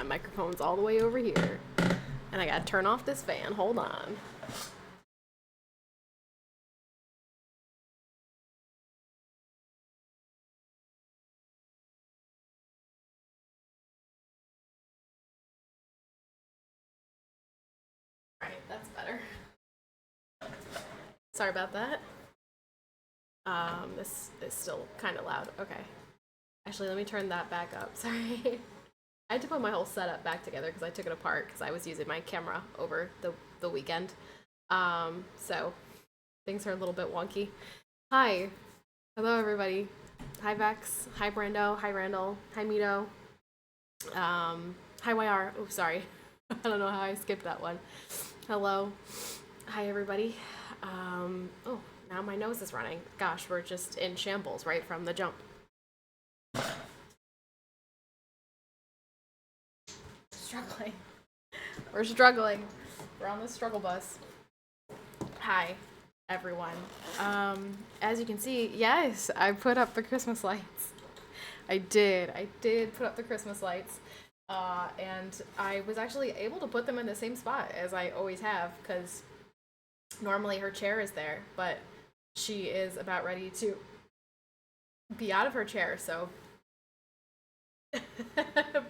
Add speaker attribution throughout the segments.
Speaker 1: microphone's all the way over here. And I gotta turn off this fan. Hold on. Alright, that's better. Sorry about that. This is still kind of loud. Okay. Actually, let me turn that back up. Sorry. I had to put my whole setup back together because I took it apart because I was using my camera over the weekend. So things are a little bit wonky. Hi. Hello, everybody. Hi, Vex. Hi, Brando. Hi, Randall. Hi, Mito. Hi, YR. Oh, sorry. I don't know how I skipped that one. Hello. Hi, everybody. Oh, now my nose is running. Gosh, we're just in shambles right from the jump. Struggling. We're struggling. We're on the struggle bus. Hi, everyone. As you can see, yes, I put up the Christmas lights. I did put up the Christmas lights. And I was actually able to put them in the same spot as I always have, because normally her chair is there, but she is about ready to be out of her chair, so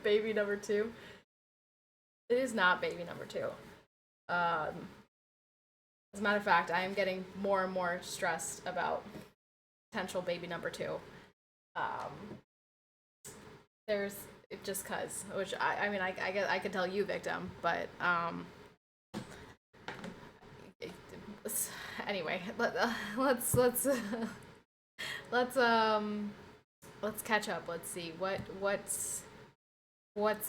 Speaker 1: baby number 2. It is not baby number 2. As a matter of fact, I am getting more and more stressed about potential baby number 2. There's just cause, which I mean, I could tell you, victim, but anyway, let's catch up. Let's see what's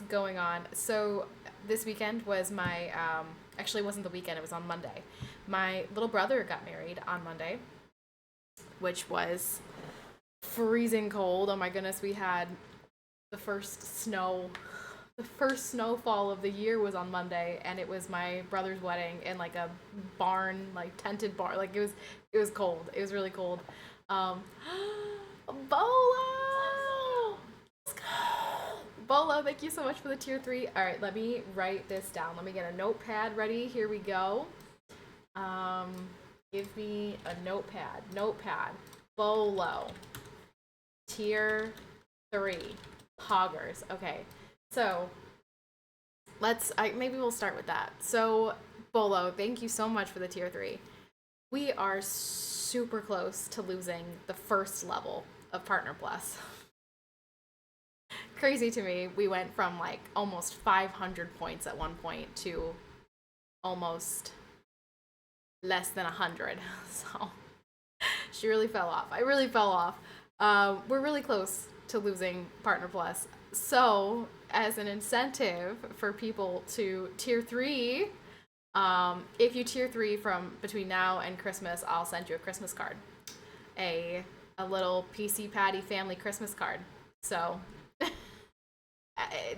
Speaker 1: going on. So this weekend was my actually it wasn't the weekend, it was on Monday. My little brother got married on Monday, which was freezing cold. Oh my goodness, we had the first snowfall of the year was on Monday, and it was my brother's wedding in like a barn, like tented barn. Like it was cold. It was really cold. Bolo! Let's go! Bolo, thank you so much for the tier 3. Alright, let me write this down. Let me get a notepad ready. Here we go. Give me a notepad. Bolo. Tier 3. Poggers. Okay. So maybe we'll start with that. So Bolo, thank you so much for the tier 3. We are super close to losing the first level of Partner Plus. Crazy to me. We went from like almost 500 points at one point to almost less than 100. So she really fell off. I really fell off. We're really close to losing Partner Plus. So, as an incentive for people to tier 3, if you tier 3 from between now and Christmas, I'll send you a Christmas card. A little PCPatty family Christmas card. So,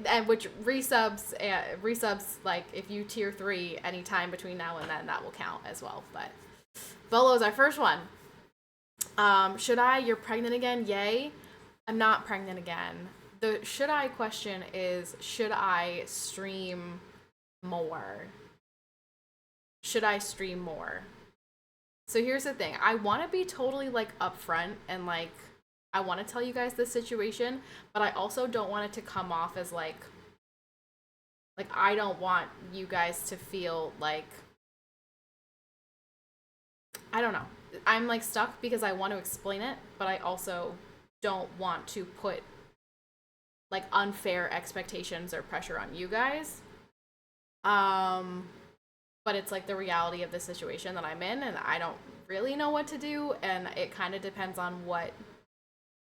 Speaker 1: and which resubs, like, if you tier 3 anytime between now and then, that will count as well. But, Bolo's our first one. You're pregnant again? Yay. I'm not pregnant again. The should I question is, should I stream more? Should I stream more? So here's the thing. I want to be totally like upfront and like I want to tell you guys this situation, but I also don't want it to come off as like I don't want you guys to feel like, I don't know. I'm like stuck because I want to explain it, but I also don't want to put like unfair expectations or pressure on you guys. But it's like the reality of the situation that I'm in, and I don't really know what to do, and it kind of depends on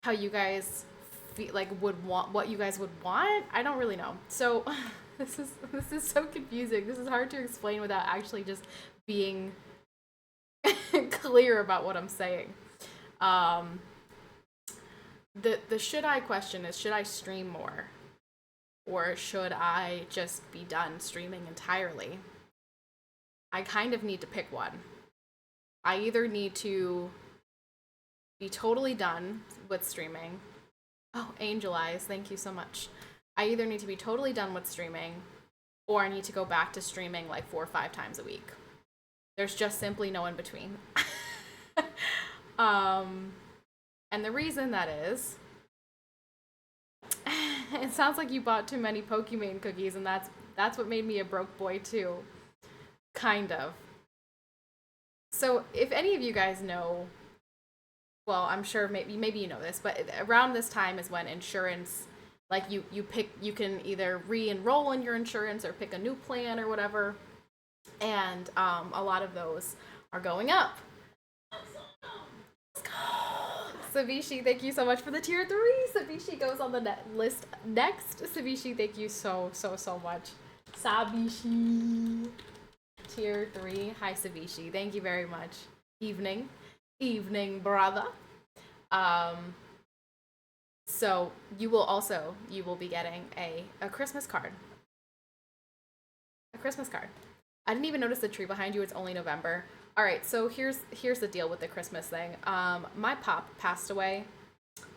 Speaker 1: how you guys feel, like what you guys would want. I don't really know. So this is so confusing. This is hard to explain without actually just being clear about what I'm saying. The should I question is, should I stream more? Or should I just be done streaming entirely? I kind of need to pick one. I either need to be totally done with streaming. Oh, Angel Eyes, thank you so much. I either need to be totally done with streaming or I need to go back to streaming like 4 or 5 times a week. There's just simply no in between. um, and the reason that is, it sounds like you bought too many Pokemon cookies, and that's what made me a broke boy too. Kind of. So if any of you guys know, well, I'm sure maybe you know this, but around this time is when insurance, like you can either re-enroll in your insurance or pick a new plan or whatever, and a lot of those are going up. Savishi, thank you so much for the tier 3. Savishi goes on the list next. Savishi, thank you so much. Sabishi. Tier 3. Hi, Savishi. Thank you very much. Evening, brother. So you will be getting a Christmas card. A Christmas card. I didn't even notice the tree behind you. It's only November. All right, so here's the deal with the Christmas thing. My pop passed away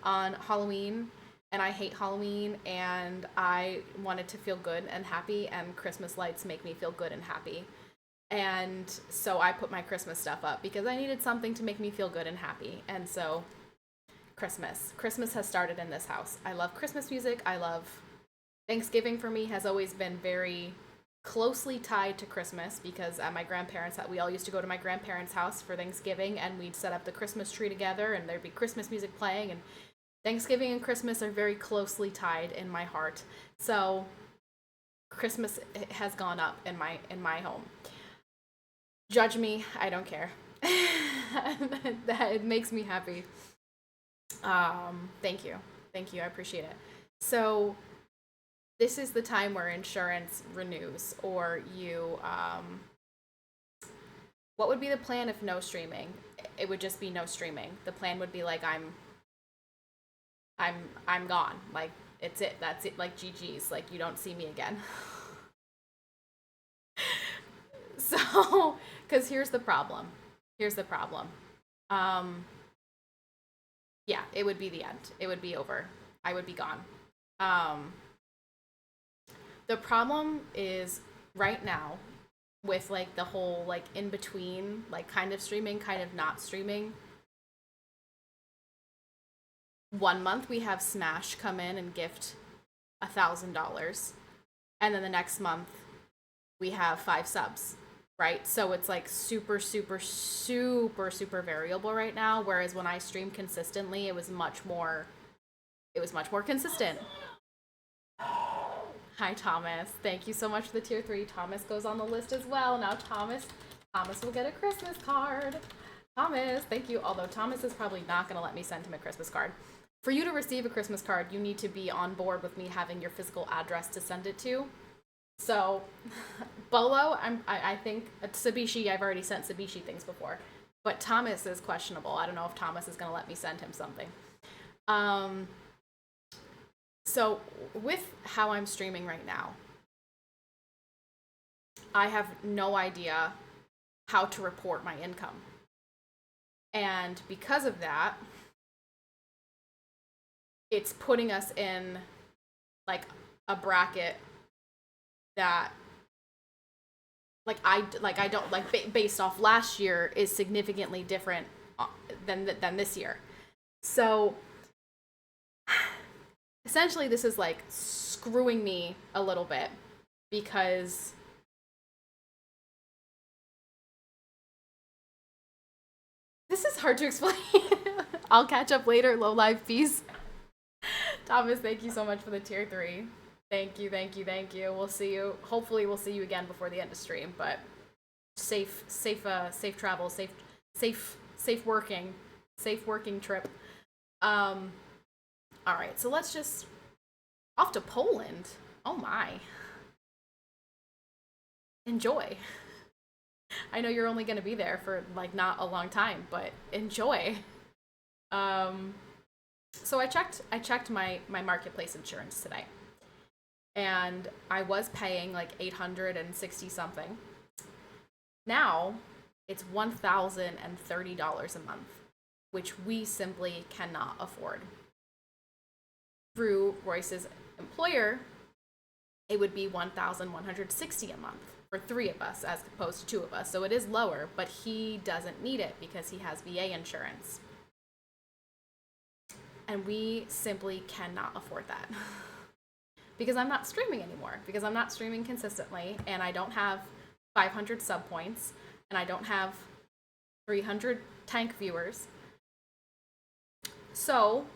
Speaker 1: on Halloween, and I hate Halloween, and I wanted to feel good and happy, and Christmas lights make me feel good and happy. And so I put my Christmas stuff up because I needed something to make me feel good and happy. And so Christmas has started in this house. I love Christmas music. I love Thanksgiving. For me has always been very closely tied to Christmas because at my grandparents' we all used to go to my grandparents' house for Thanksgiving, and we'd set up the Christmas tree together, and there'd be Christmas music playing, and Thanksgiving and Christmas are very closely tied in my heart. So Christmas has gone up in my home. Judge me, I don't care. It makes me happy. Thank you, I appreciate it. So this is the time where insurance renews, or you, what would be the plan if no streaming? It would just be no streaming. The plan would be like, I'm gone. Like, it's it. That's it. Like, GG's. Like, you don't see me again. So, because here's the problem. Yeah, it would be the end. It would be over. I would be gone. The problem is right now with like the whole like in between, like kind of streaming, kind of not streaming. 1 month we have Smash come in and gift $1,000, and then the next month we have 5 subs, right? So it's like super variable right now. Whereas when I streamed consistently, it was much more consistent. Hi, Thomas. Thank you so much for the tier 3. Thomas goes on the list as well. Now Thomas will get a Christmas card. Thomas, thank you. Although Thomas is probably not going to let me send him a Christmas card. For you to receive a Christmas card, you need to be on board with me having your physical address to send it to. So, Bolo, I think Sabishi, I've already sent Sabishi things before. But Thomas is questionable. I don't know if Thomas is going to let me send him something. So, with how I'm streaming right now, I have no idea how to report my income. And because of that, it's putting us in, like, a bracket that, I don't, like, based off last year, is significantly different than this year. So, essentially, this is like screwing me a little bit because this is hard to explain. I'll catch up later. Low live, peace. Thomas, thank you so much for the tier 3. Thank you. We'll see you. Hopefully, we'll see you again before the end of stream. But safe travel, safe working trip. All right, so let's just off to Poland. Oh my. Enjoy. I know you're only going to be there for like not a long time, but enjoy. So I checked my marketplace insurance today. And I was paying like $860 something. Now it's $1,030 a month, which we simply cannot afford. through Royce's employer, it would be $1,160 a month for 3 of us as opposed to 2 of us. So it is lower, but he doesn't need it because he has VA insurance. And we simply cannot afford that. Because I'm not streaming anymore. Because I'm not streaming consistently, and I don't have 500 sub points, and I don't have 300 tank viewers. So,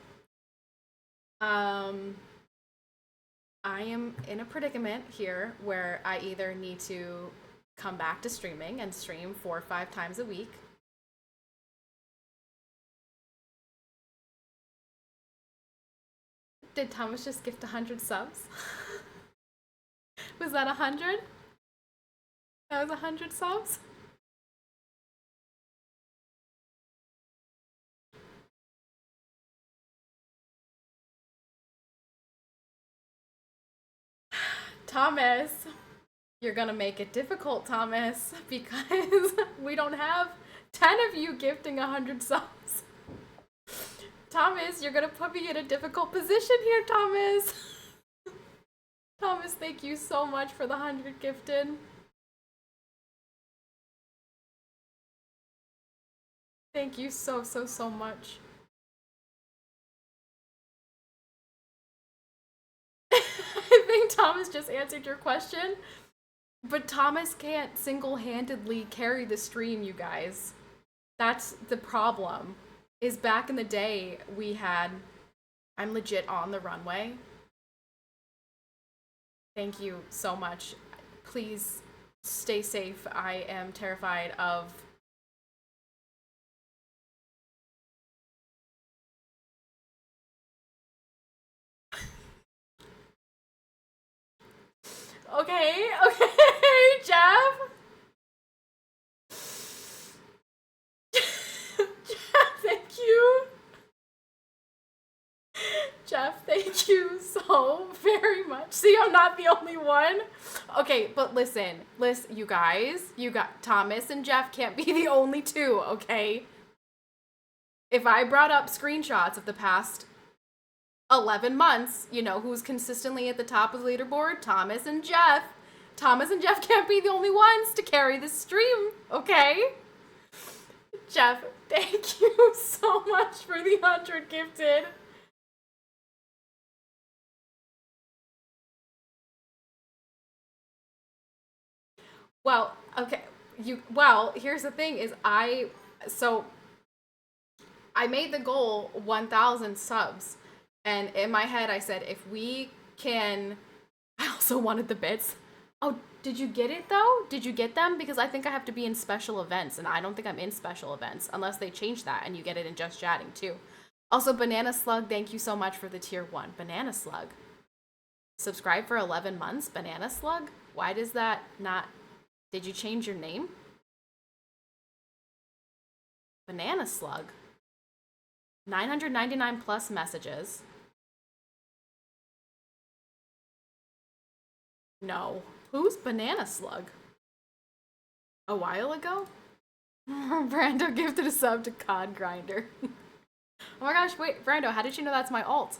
Speaker 1: I am in a predicament here where I either need to come back to streaming and stream 4 or 5 times a week. Did Thomas just gift 100 subs? Was that 100? That was 100 subs? Thomas, you're gonna make it difficult, Thomas, because we don't have 10 of you gifting 100 subs. Thomas, you're gonna put me in a difficult position here, Thomas. Thomas, thank you so much for the 100 gifted. Thank you so much. I think Thomas just answered your question, but Thomas can't single-handedly carry the stream, you guys. That's the problem. Is back in the day, I'm legit on the runway. Thank you so much. Please stay safe. I am terrified of... Okay, Jeff. Thank you. Jeff, thank you so very much. See, I'm not the only one. Okay, but listen, you guys, Thomas and Jeff can't be the only 2, okay? If I brought up screenshots of the past 11 months, you know, who's consistently at the top of the leaderboard? Thomas and Jeff. Thomas and Jeff can't be the only ones to carry this stream, okay? Jeff, thank you so much for the 100 gifted. Well, okay, here's the thing is I made the goal 1,000 subs. And in my head, I said, if we can... I also wanted the bits. Oh, did you get it, though? Did you get them? Because I think I have to be in special events, and I don't think I'm in special events, unless they change that, and you get it in Just Chatting, too. Also, Banana Slug, thank you so much for the tier 1. Banana Slug. Subscribe for 11 months? Banana Slug? Why does that not... Did you change your name? Banana Slug. 999 plus messages. No. Who's Banana Slug? A while ago? Brando gifted a sub to COD Grinder. Oh my gosh, wait, Brando, how did you know that's my alt?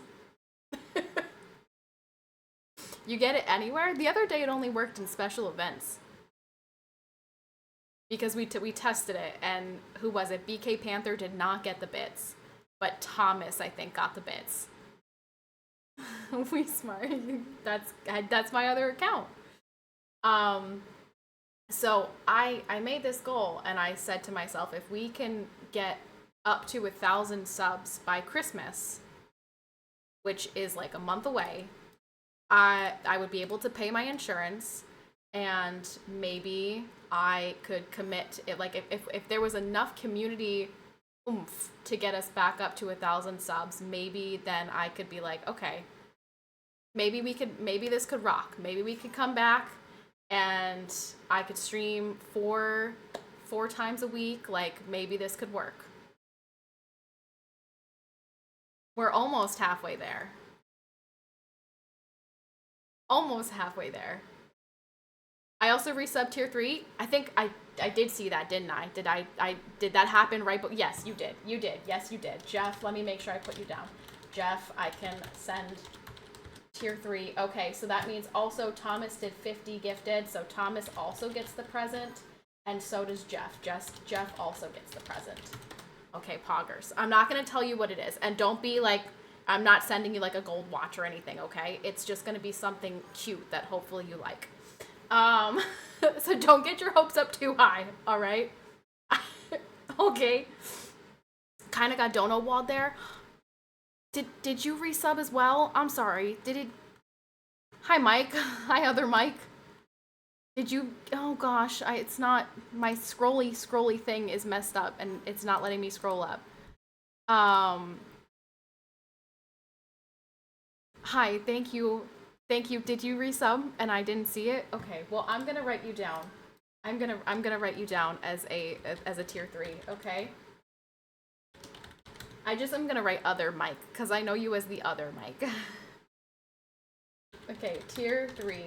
Speaker 1: You get it anywhere? The other day it only worked in special events. Because we tested it, and who was it? BK Panther did not get the bits. But Thomas, I think, got the bits. We smart. That's my other account. So I made this goal, and I said to myself, if we can get up to 1,000 subs by Christmas, which is like a month away, I would be able to pay my insurance, and maybe I could commit it. Like if there was enough community oomph to get us back up to 1,000 subs, maybe then I could be like, okay, maybe this could rock. Maybe we could come back and I could stream four times a week. Like, maybe this could work. We're almost halfway there. Almost halfway there. I also resubbed tier 3. I think I did see that, didn't I? Did that happen right? Yes, you did. You did. Yes, you did. Jeff, let me make sure I put you down. Jeff, I can send Tier 3. Okay, so that means also Thomas did 50 gifted, so Thomas also gets the present, and so does Jeff. Jeff also gets the present. Okay, poggers. I'm not going to tell you what it is, and don't be like, I'm not sending you like a gold watch or anything, okay? It's just going to be something cute that hopefully you like. So don't get your hopes up too high, all right? Okay. Kind of got dono walled there. Did you resub as well? I'm sorry. Did it? Hi, Mike. Hi, other Mike. Did you? Oh gosh, it's not. My scrolly thing is messed up, and it's not letting me scroll up. Hi. Thank you. Did you resub and I didn't see it? Okay. Well, I'm gonna write you down. I'm gonna write you down as a tier 3. Okay. I'm gonna write other Mike because I know you as the other Mike. Okay, tier 3.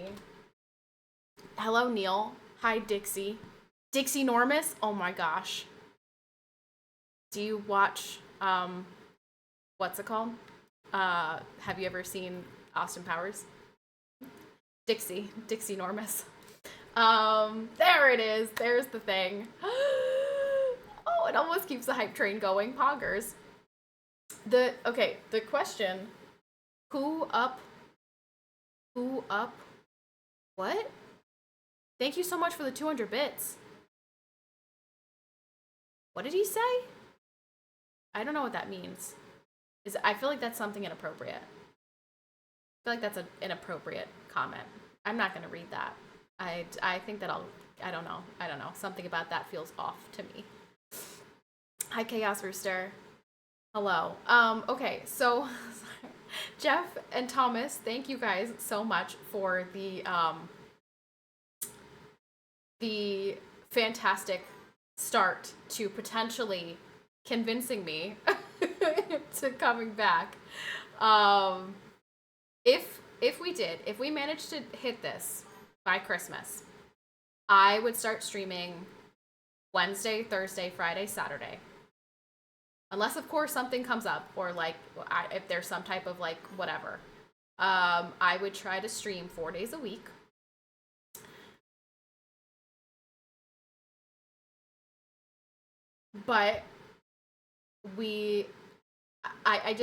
Speaker 1: Hello, Neil. Hi, Dixie. Dixie Normus? Oh my gosh. Do you watch, what's it called? Have you ever seen Austin Powers? Dixie Normus. There it is. There's the thing. Oh, it almost keeps the hype train going. Poggers. The question, who up? What? Thank you so much for the 200 bits. What did he say? I don't know what that means. I feel like that's something inappropriate. I feel like that's an inappropriate comment. I'm not going to read that. I think that I don't know. Something about that feels off to me. Hi, Chaos Rooster. Hello. Okay, so Jeff and Thomas, thank you guys so much for the fantastic start to potentially convincing me to coming back. If we managed to hit this by Christmas, I would start streaming Wednesday, Thursday, Friday, Saturday. Unless, of course, something comes up, or like if there's some type of like whatever. I would try to stream 4 days a week. But I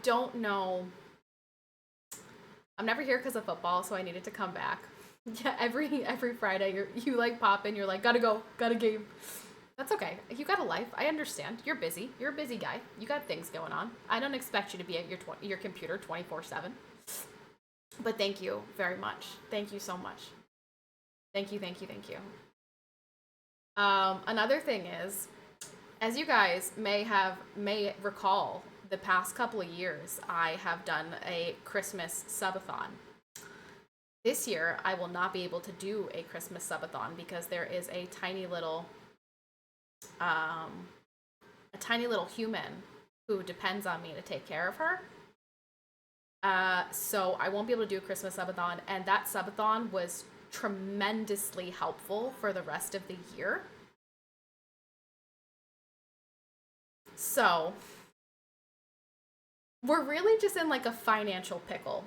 Speaker 1: don't know. I'm never here because of football, so I needed to come back. Yeah, every Friday you like pop in, you're like, gotta go, got a game. That's okay. You got a life. I understand. You're busy. You're a busy guy. You got things going on. I don't expect you to be at your computer 24/7. But thank you very much. Thank you so much. Thank you. Another thing is, as you guys may recall, the past couple of years, I have done a Christmas subathon. This year, I will not be able to do a Christmas subathon because there is a tiny little human who depends on me to take care of her. So I won't be able to do a Christmas subathon, and that subathon was tremendously helpful for the rest of the year. So we're really just in like a financial pickle.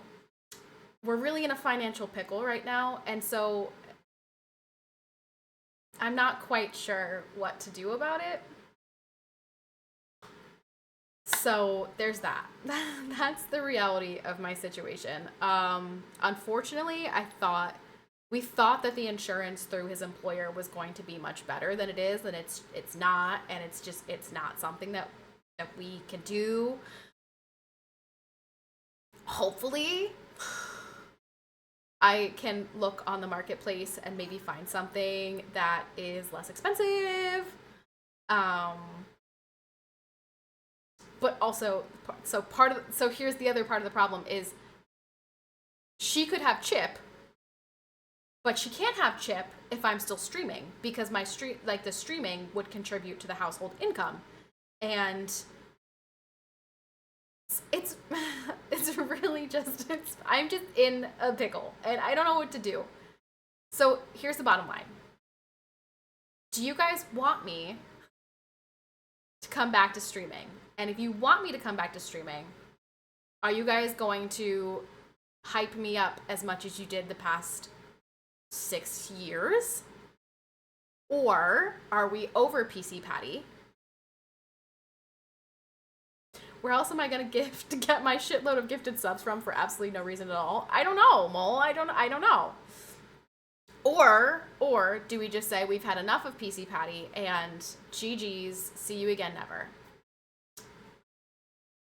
Speaker 1: We're really in a financial pickle right now, and so I'm not quite sure what to do about it. So there's that. That's the reality of my situation. Unfortunately, we thought that the insurance through his employer was going to be much better than it is, and it's not, and it's not something that we can do. Hopefully, I can look on the marketplace and maybe find something that is less expensive. But also, so here's the other part of the problem is she could have Chip, but she can't have Chip if I'm still streaming, because the streaming would contribute to the household income. And it's really just, I'm just in a pickle and I don't know what to do. So here's the bottom line. Do you guys want me to come back to streaming? And if you want me to come back to streaming, are you guys going to hype me up as much as you did the past 6 years? Or are we over PCPatty? Where else am I gonna get my shitload of gifted subs from for absolutely no reason at all? I don't know, Mole. I don't know. Or do we just say we've had enough of PCPatty and GG's, see you again never?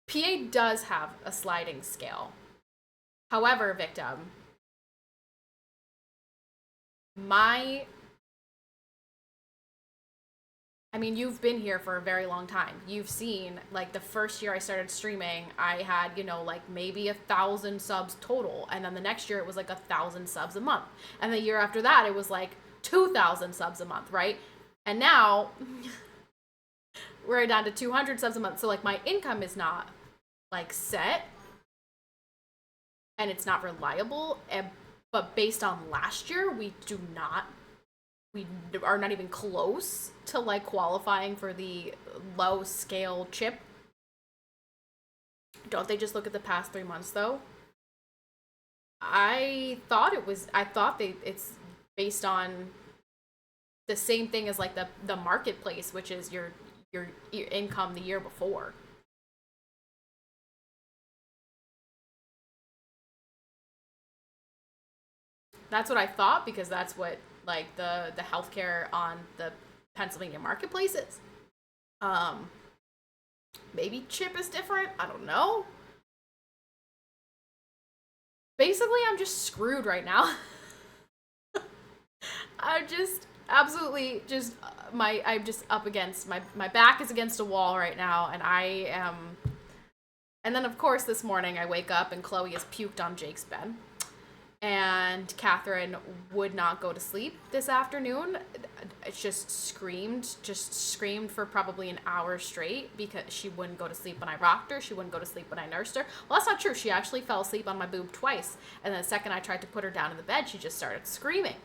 Speaker 1: PA does have a sliding scale. However, victim, you've been here for a very long time. You've seen, like, the first year I started streaming, I had, like, maybe 1,000 subs total. And then the next year it was like 1,000 subs a month. And the year after that it was like 2,000 subs a month, right? And now we're down to 200 subs a month. So, like, my income is not, like, set. And it's not reliable. But based on last year, we are not even close to, like, qualifying for the low scale chip. Don't they just look at the past 3 months though? I thought it's based on the same thing as, like, the marketplace, which is your income the year before. That's what I thought, because that's what, like, the healthcare on the Pennsylvania marketplace is. Maybe chip is different. I don't know. Basically, I'm just screwed right now. I'm just absolutely just I'm just up against my back is against a wall right now, and I am. And then, of course, this morning I wake up and Chloe has puked on Jake's bed. And Katherine would not go to sleep this afternoon. Just screamed for probably an hour straight because she wouldn't go to sleep when I rocked her. She wouldn't go to sleep when I nursed her. Well, that's not true. She actually fell asleep on my boob twice. And then the second I tried to put her down in the bed, she just started screaming.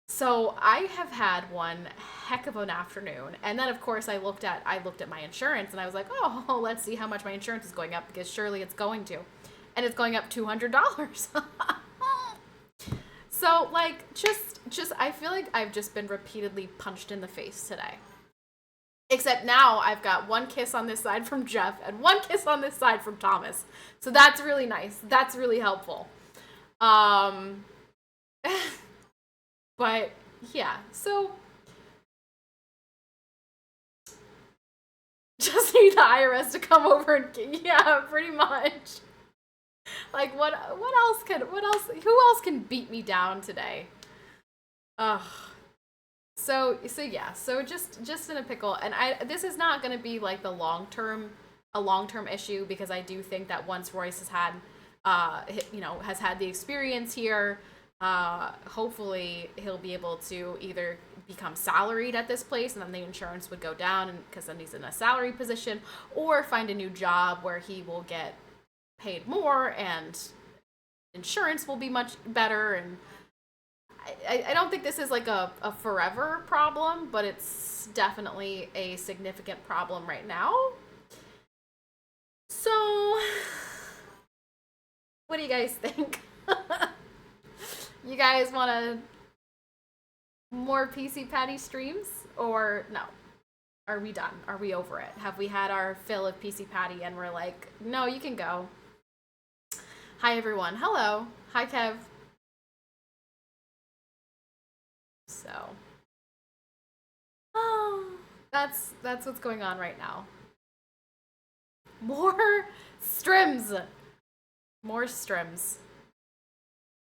Speaker 1: So I have had one heck of an afternoon. And then, of course, I looked at my insurance and I was like, oh, let's see how much my insurance is going up, because surely it's going to. And it's going up $200. So, like, just I feel like I've just been repeatedly punched in the face today. Except now I've got one kiss on this side from Jeff and one kiss on this side from Thomas. So that's really nice. That's really helpful. But yeah, so just need the IRS to come over and yeah, pretty much. Like, who else can beat me down today? Ugh. So yeah, so just in a pickle. And this is not going to be, like, a long-term issue, because I do think that once Royce has had the experience here, hopefully he'll be able to either become salaried at this place and then the insurance would go down, because then he's in a salary position, or find a new job where he will get paid more and insurance will be much better. And I don't think this is, like, a forever problem, but it's definitely a significant problem right now. So what do you guys think? You guys want more PCPatty streams, or no? Are we done? Are we over it? Have we had our fill of PCPatty and we're like, no, you can go? Hi, everyone. Hello. Hi, Kev. So, that's what's going on right now. More strims. More strims.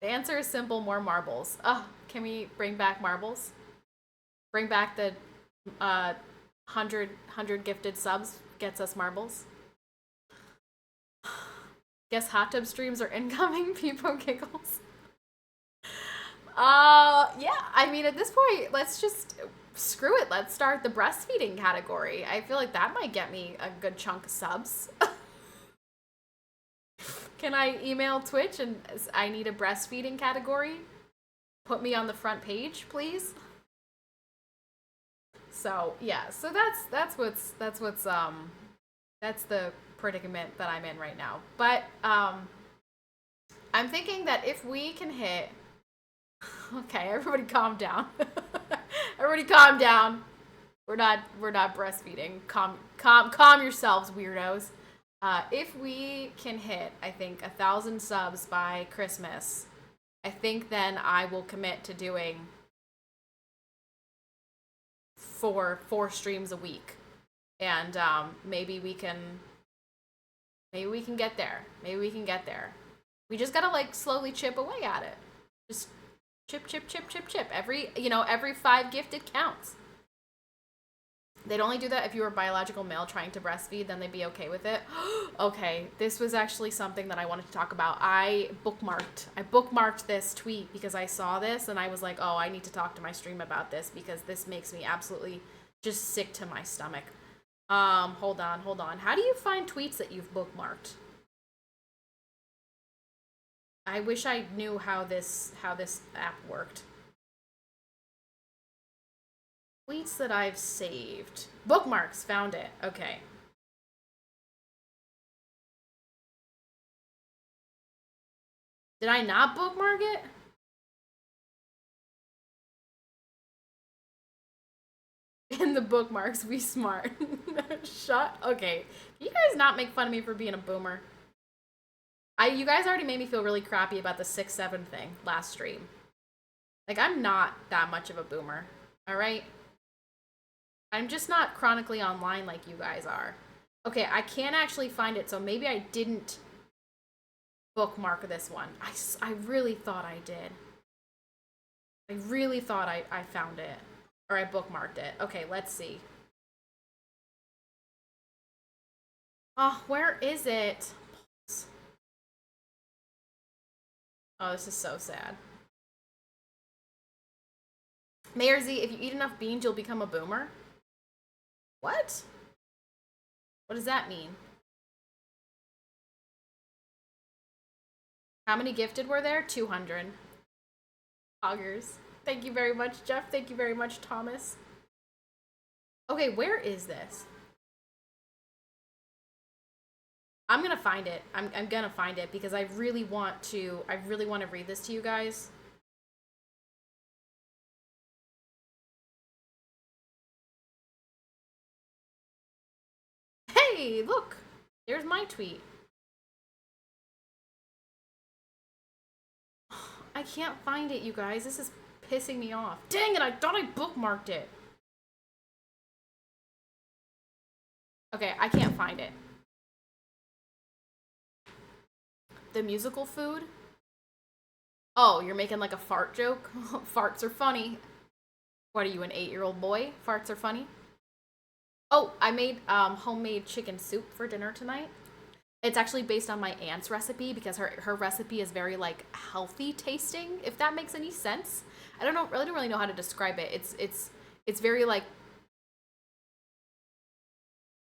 Speaker 1: The answer is simple: more marbles. Can we bring back marbles? Bring back the 100 gifted subs gets us marbles. Guess hot tub streams are incoming. People giggles. Yeah, I mean, at this point, let's just screw it. Let's start the breastfeeding category. I feel like that might get me a good chunk of subs. Can I email Twitch and I need a breastfeeding category? Put me on the front page, please. So yeah, so that's the predicament that I'm in right now. But I'm thinking that if we can hit, okay, everybody calm down. Everybody calm down. We're not breastfeeding. Calm yourselves, weirdos. If we can hit, I think 1,000 subs by Christmas, I think then I will commit to doing four streams a week, and maybe we can get there. Maybe we can get there. We just gotta like slowly chip away at it. Just chip. Every 5 gifted counts. They'd only do that if you were a biological male trying to breastfeed, then they'd be okay with it. Okay, this was actually something that I wanted to talk about. I bookmarked this tweet because I saw this and I was like, oh, I need to talk to my stream about this because this makes me absolutely just sick to my stomach. Hold on. How do you find tweets that you've bookmarked? I wish I knew how this app worked. Tweets that I've saved. Bookmarks, found it. Okay. Did I not bookmark it? In the bookmarks, we smart. Shut. Okay. Can you guys not make fun of me for being a boomer? You guys already made me feel really crappy about the 6-7 thing last stream. Like, I'm not that much of a boomer. Alright? I'm just not chronically online like you guys are. Okay, I can't actually find it, so maybe I didn't bookmark this one. I really thought I did. I really thought I found it. Or I bookmarked it. Okay, let's see. Oh, where is it? Oh, this is so sad. Mayor Z, if you eat enough beans, you'll become a boomer? What? What does that mean? How many gifted were there? 200. Augers. Thank you very much, Jeff. Thank you very much, Thomas. Okay, where is this? I'm gonna find it. I'm gonna find it because I really want to read this to you guys. Hey, look! There's my tweet. I can't find it, you guys. This is pissing me off. Dang it, I thought I bookmarked it. Okay, I can't find it. The musical food? Oh, you're making like a fart joke? Farts are funny. What are you, an 8-year-old boy? Farts are funny? Oh, I made homemade chicken soup for dinner tonight. It's actually based on my aunt's recipe because her recipe is very like healthy tasting, if that makes any sense. I don't really know how to describe it. It's very like,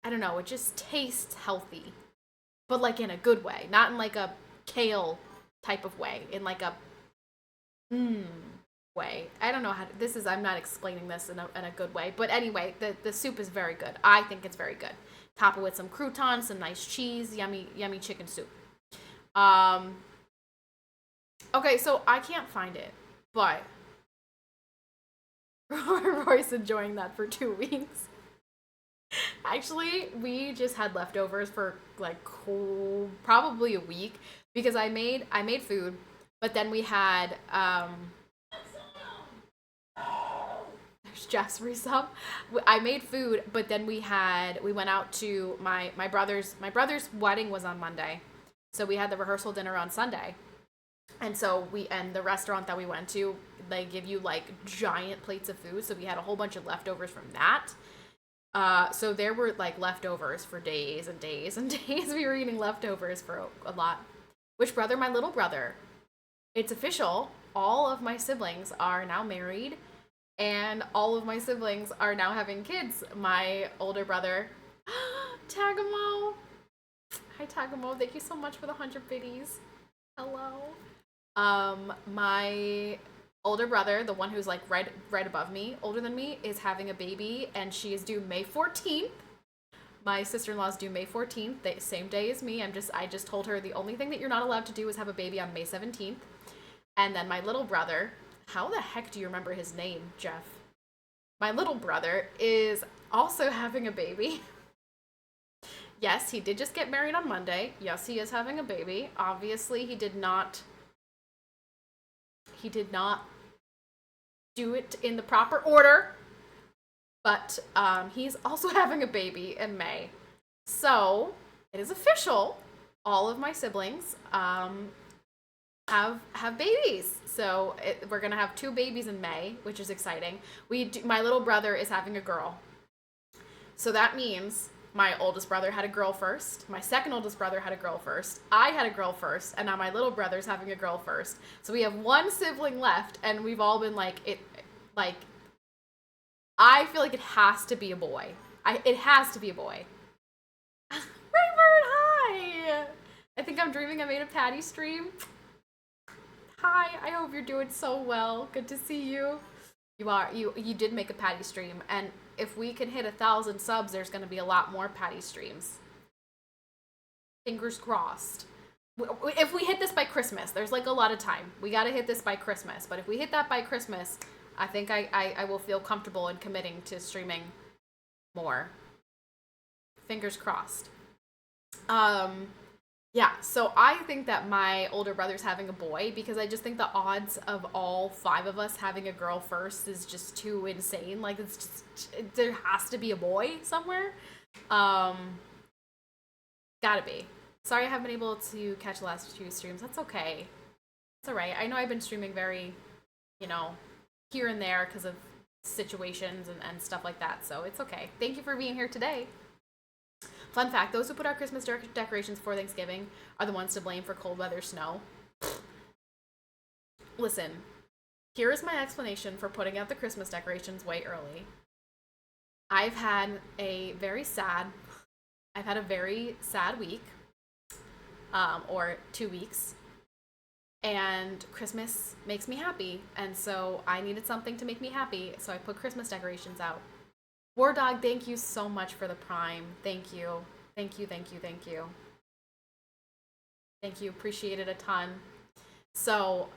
Speaker 1: I don't know, it just tastes healthy. But like in a good way, not in like a kale type of way, in like a way. I don't know how to, I'm not explaining this in a good way, but anyway, the soup is very good. I think it's very good. Top it with some croutons, some nice cheese, yummy chicken soup. Okay, so I can't find it, but Roy's enjoying that for 2 weeks. Actually, we just had leftovers for like probably a week because I made food, but then we had there's Jeff's resub. I made food, but then we went out to my brother's wedding was on Monday. So we had the rehearsal dinner on Sunday. And so the restaurant that we went to, they give you like giant plates of food. So we had a whole bunch of leftovers from that. So there were like leftovers for days and days and days. We were eating leftovers for a lot. Which brother? My little brother. It's official. All of my siblings are now married, and all of my siblings are now having kids. My older brother, Tagamo. Hi, Tagamo. Thank you so much for the 100 biddies. Hello. My older brother, the one who's like right above me, older than me, is having a baby, and she is due May 14th. My sister-in-law's due May 14th, same day as me. I just told her the only thing that you're not allowed to do is have a baby on May 17th. And then my little brother, how the heck do you remember his name, Jeff? My little brother is also having a baby. Yes, he did just get married on Monday. Yes, he is having a baby. Obviously, he did not do it in the proper order. But he's also having a baby in May. So, it is official. All of my siblings have babies. So, we're going to have 2 babies in May, which is exciting. My little brother is having a girl. So, that means my oldest brother had a girl first. My second oldest brother had a girl first. I had a girl first. And now my little brother's having a girl first. So, we have 1 sibling left. And we've all been I feel like it has to be a boy. It has to be a boy. Raybird, hi! I think I'm dreaming I made a Patty stream. Hi, I hope you're doing so well. Good to see you. You did make a Patty stream, and if we can hit 1,000 subs, there's going to be a lot more Patty streams. Fingers crossed. If we hit this by Christmas, there's like a lot of time. We got to hit this by Christmas, but if we hit that by Christmas, I think I will feel comfortable in committing to streaming more. Fingers crossed. Yeah, so I think that my older brother's having a boy because I just think the odds of all 5 of us having a girl first is just too insane. Like, it's just, there has to be a boy somewhere. Gotta be. Sorry I haven't been able to catch the last 2 streams. That's okay. It's alright. I know I've been streaming very, here and there because of situations and stuff like that, so it's okay. Thank you for being here today. Fun fact, those who put out Christmas decorations for Thanksgiving are the ones to blame for cold weather snow. Listen, here is my explanation for putting out the Christmas decorations way early. I've had a very sad week, or 2 weeks, and Christmas makes me happy, and so I needed something to make me happy, so I put Christmas decorations out. War Dog, thank you so much for the Prime. Thank you. Thank you, thank you, thank you. Thank you, appreciate it a ton. So,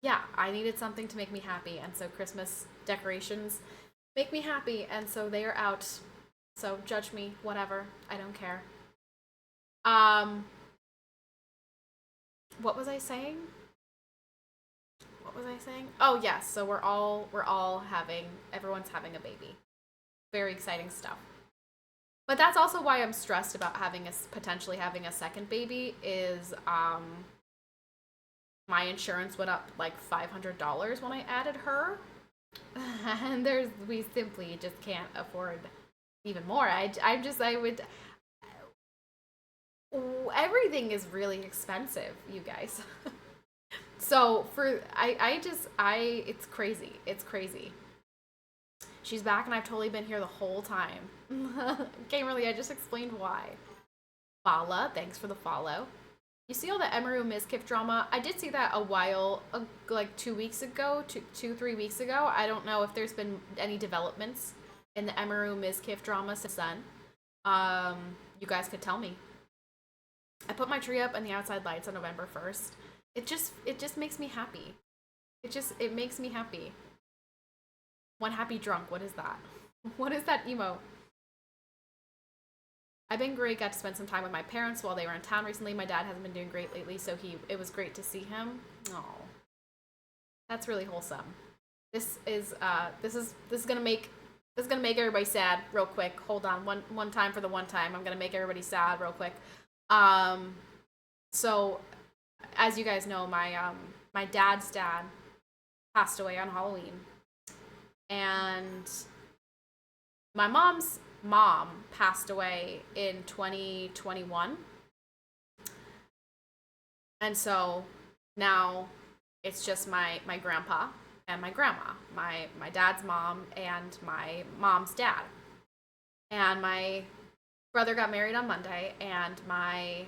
Speaker 1: yeah, I needed something to make me happy, and so Christmas decorations make me happy, and so they are out. So judge me, whatever, I don't care. What was I saying? Oh yes, so everyone's having a baby. Very exciting stuff. But that's also why I'm stressed about potentially having a second baby is my insurance went up like $500 when I added her. And we simply just can't afford even more. Everything is really expensive, you guys. So it's crazy. It's crazy. She's back and I've totally been here the whole time. Gamerly, I just explained why. Fala, thanks for the follow. You see all the Emeru Mizkif drama? I did see that a while, like 2 weeks ago, 3 weeks ago. I don't know if there's been any developments in the Emeru Mizkif drama since then. You guys could tell me. I put my tree up and the outside lights on November 1st. It just makes me happy. It makes me happy. One happy drunk, what is that? What is that emo? I've been great, got to spend some time with my parents while they were in town recently. My dad hasn't been doing great lately, so it was great to see him. Oh, that's really wholesome. This is gonna make everybody sad real quick. Hold on, one time for the one time. I'm gonna make everybody sad real quick. So, as you guys know, my dad's dad passed away on Halloween. And my mom's mom passed away in 2021. And so now it's just my grandpa and my grandma, my dad's mom and my mom's dad. And my brother got married on Monday, and my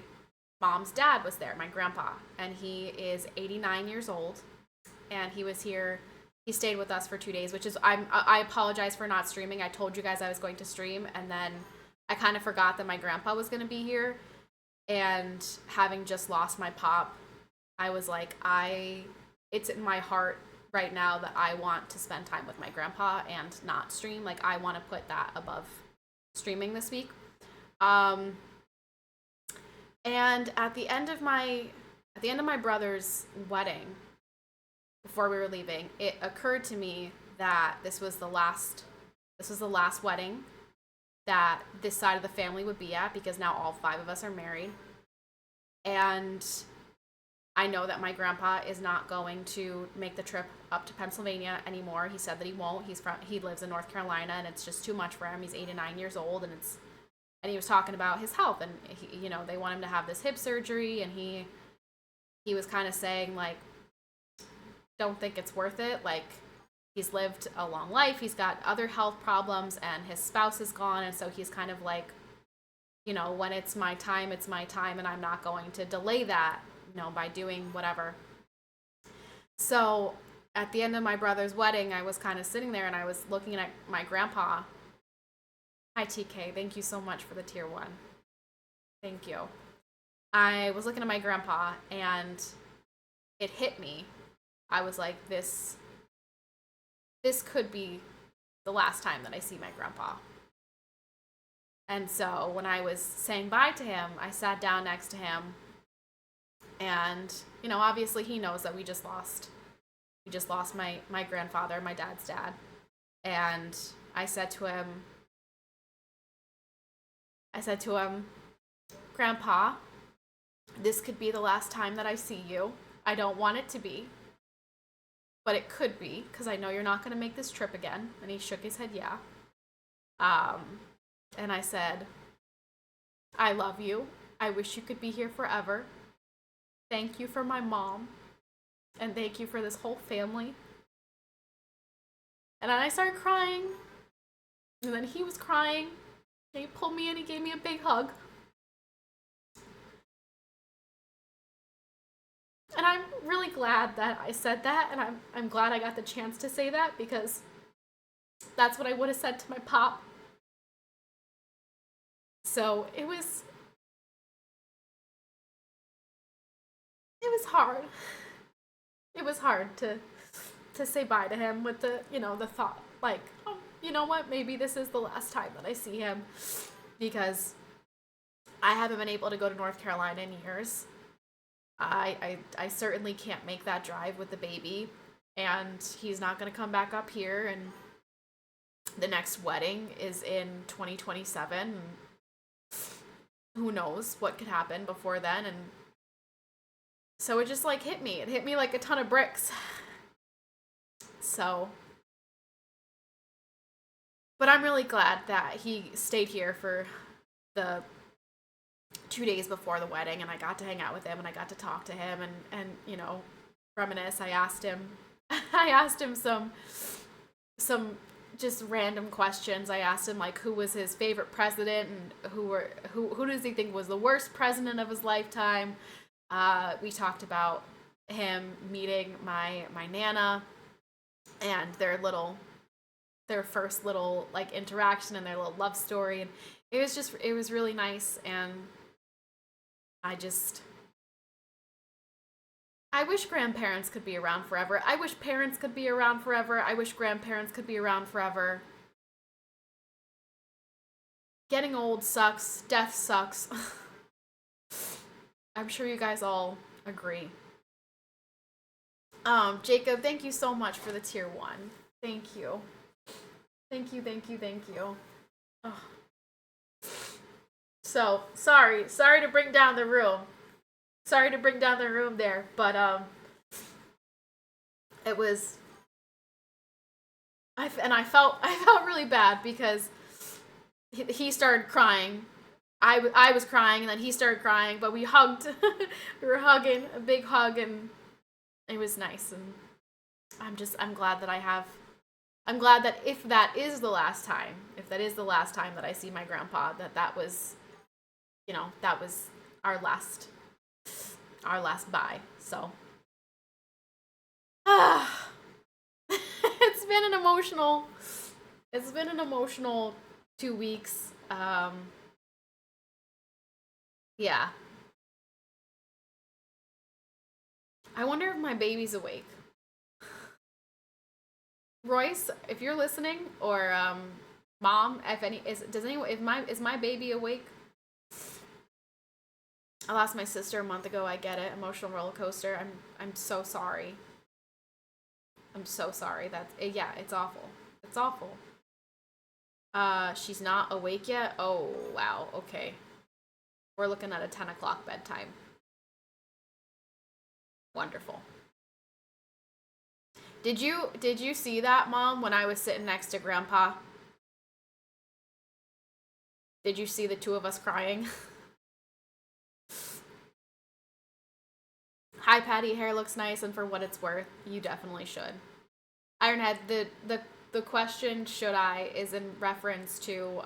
Speaker 1: mom's dad was there, my grandpa, and he is 89 years old, and he was here He stayed with us for 2 days, which is, I apologize for not streaming. I told you guys I was going to stream, and then I kind of forgot that my grandpa was going to be here. And having just lost my pop, I was like, it's in my heart right now that I want to spend time with my grandpa and not stream. Like, I want to put that above streaming this week. And at the end of my brother's wedding, before we were leaving, it occurred to me that this was the last wedding that this side of the family would be at, because now all 5 of us are married. And I know that my grandpa is not going to make the trip up to Pennsylvania anymore. He said that he won't. He lives in North Carolina, and it's just too much for him. He's 89 years old, and he was talking about his health, and they want him to have this hip surgery, and he was kind of saying, like, don't think it's worth it. Like, he's lived a long life, he's got other health problems, and his spouse is gone, and so he's kind of like, when it's my time, and I'm not going to delay that, by doing whatever. So at the end of my brother's wedding, I was kind of sitting there, and I was looking at my grandpa. Hi, TK. Thank you so much for the tier 1. Thank you. I was looking at my grandpa, and it hit me. I was like, this could be the last time that I see my grandpa. And so when I was saying bye to him, I sat down next to him, and, obviously he knows that we just lost my grandfather, my dad's dad. And I said to him, Grandpa, this could be the last time that I see you. I don't want it to be, but it could be, because I know you're not going to make this trip again. And he shook his head, yeah. And I said, I love you. I wish you could be here forever. Thank you for my mom. And thank you for this whole family. And then I started crying. And then he was crying. And he pulled me in, he gave me a big hug. And I'm really glad that I said that, and I'm glad I got the chance to say that, because that's what I would have said to my pop. So it was hard. It was hard to say bye to him with the thought, like, oh, you know what, maybe this is the last time that I see him, because I haven't been able to go to North Carolina in years. I certainly can't make that drive with the baby, and he's not going to come back up here, and the next wedding is in 2027, and who knows what could happen before then. And so it just, like, hit me like a ton of bricks. So, but I'm really glad that he stayed here for the 2 days before the wedding, and I got to hang out with him, and I got to talk to him, and reminisce. I asked him some just random questions. I asked him, like, who was his favorite president, and who does he think was the worst president of his lifetime. We talked about him meeting my Nana, and their first little, like, interaction and their little love story, and it was really nice. And I wish grandparents could be around forever. I wish parents could be around forever. I wish grandparents could be around forever. Getting old sucks. Death sucks. I'm sure you guys all agree. Jacob, thank you so much for the tier 1. Thank you. Thank you. Oh. So, sorry to bring down the room. Sorry to bring down the room there, but it was, I felt really bad, because he started crying. I was crying, and then he started crying, but we hugged. We were hugging, a big hug, and it was nice. And I'm glad that if that is the last time that I see my grandpa, that was our last bye. So been an emotional, it's been an emotional 2 weeks. Yeah. I wonder if my baby's awake. Royce, if you're listening, or mom, if any, does anyone, is my baby awake? I lost my sister a month ago. I get it. Emotional roller coaster. I'm so sorry. I'm so sorry. Yeah, it's awful. It's awful. She's not awake yet. Oh wow. Okay. We're looking at a 10 o'clock bedtime. Wonderful. Did you see that, Mom, when I was sitting next to Grandpa? Did you see the two of us crying? Hi, Patty. Hair looks nice, and for what it's worth, you definitely should. Ironhead, the question "should I" is in reference to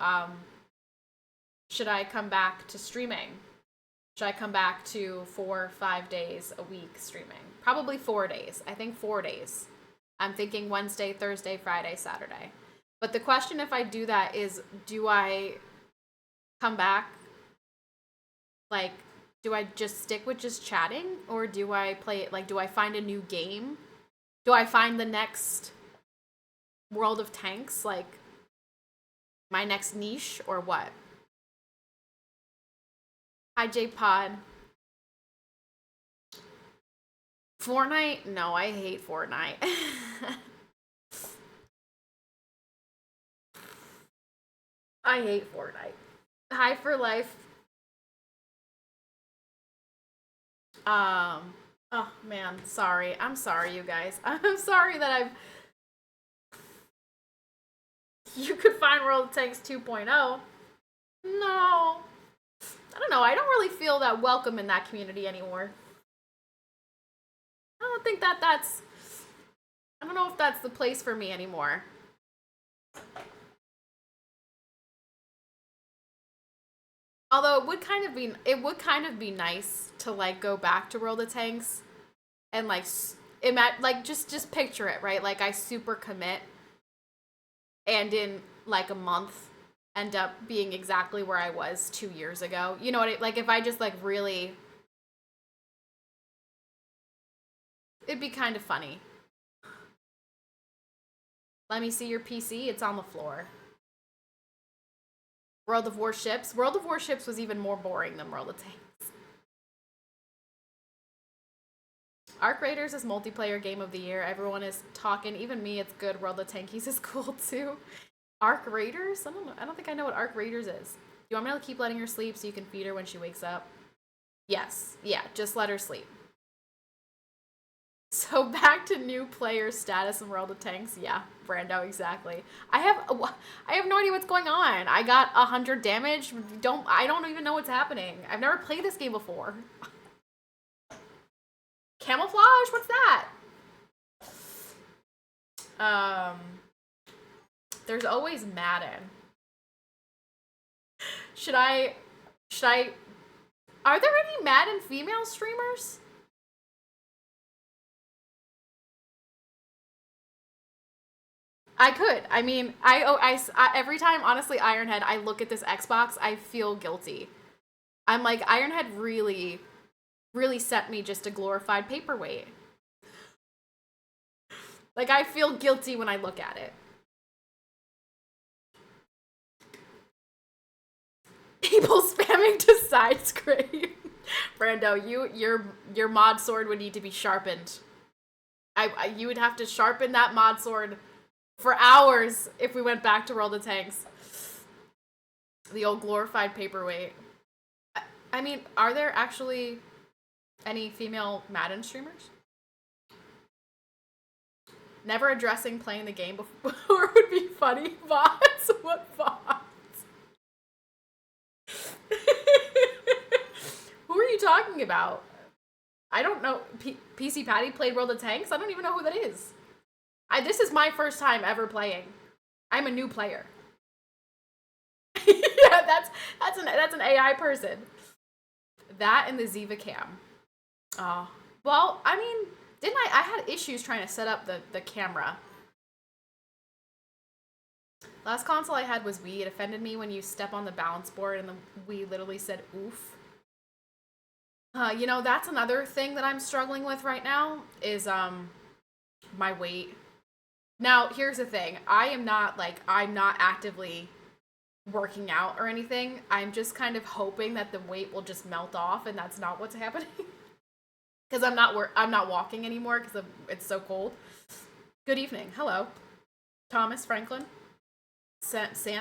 Speaker 1: should I come back to streaming? Should I come back to 4 or 5 days a week streaming? Probably 4 days. I think 4 days. I'm thinking Wednesday, Thursday, Friday, Saturday. But the question, if I do that, is do I come back? Like, do I just stick with just chatting? Or do I play it? Like, do I find a new game? Do I find the next World of Tanks? Like, my next niche? Or what? Hi, J-Pod. Fortnite? No, I hate Fortnite. I hate Fortnite. Hi for life. Oh man, sorry. I'm sorry, you guys. I'm sorry that I've. You could find World of Tanks 2.0. No. I don't know. I don't really feel that welcome in that community anymore. I don't think that's. I don't know if that's the place for me anymore. Although it would kind of be nice to like go back to World of Tanks and like just picture it, right? Like I super commit and in like a month end up being exactly where I was 2 years ago. You know what? Like if I just like really, it'd be kind of funny. Let me see your PC. It's on the floor. World of Warships. World of Warships was even more boring than World of Tanks. Arc Raiders is multiplayer game of the year. Everyone is talking. Even me, it's good. World of Tankies is cool too. Arc Raiders? I don't know. I don't think I know what Arc Raiders is. Do you want me to keep letting her sleep so you can feed her when she wakes up? Yes. Yeah, just let her sleep. So back to new player status in World of Tanks. Yeah, Brando, exactly. I have no idea what's going on. I got 100 damage. I don't even know what's happening. I've never played this game before. Camouflage? What's that? There's always Madden. Should I Are there any Madden female streamers? I could. I mean, every time, honestly, Ironhead, I look at this Xbox, I feel guilty. I'm like, Ironhead really, really sent me just a glorified paperweight. Like, I feel guilty when I look at it. People spamming to side scrape. Brando, your mod sword would need to be sharpened. You would have to sharpen that mod sword for hours if we went back to World of Tanks. The old glorified paperweight. I mean, are there actually any female Madden streamers? Never addressing playing the game before would be funny. Bots? What bots? Who are you talking about? I don't know. PCPatty played World of Tanks? I don't even know who that is. This is my first time ever playing. I'm a new player. Yeah, that's an AI person. That and the Ziva cam. Oh. Well, I mean, didn't I had issues trying to set up the camera. Last console I had was Wii. It offended me when you step on the balance board and the Wii literally said oof. You know, that's another thing that I'm struggling with right now is my weight. Now, here's the thing. I'm not actively working out or anything. I'm just kind of hoping that the weight will just melt off, and that's not what's happening. Because I'm not walking anymore because it's so cold. Good evening. Hello. Thomas Franklin. Santi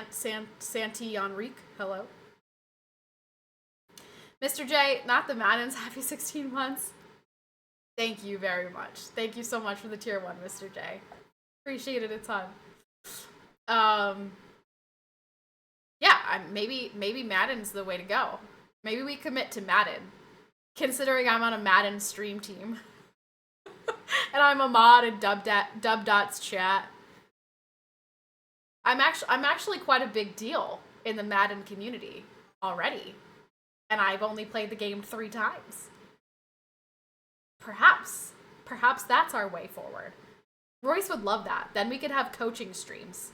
Speaker 1: Enrique. Hello. Mr. J, not the Maddens. Happy 16 months. Thank you very much. Thank you so much for the tier 1, Mr. J. Appreciate it a ton. Yeah, maybe Madden's the way to go. Maybe we commit to Madden, considering I'm on a Madden stream team, and I'm a mod in Dubdot's chat. I'm actually quite a big deal in the Madden community already, and I've only played the game 3 times. Perhaps that's our way forward. Royce would love that. Then we could have coaching streams.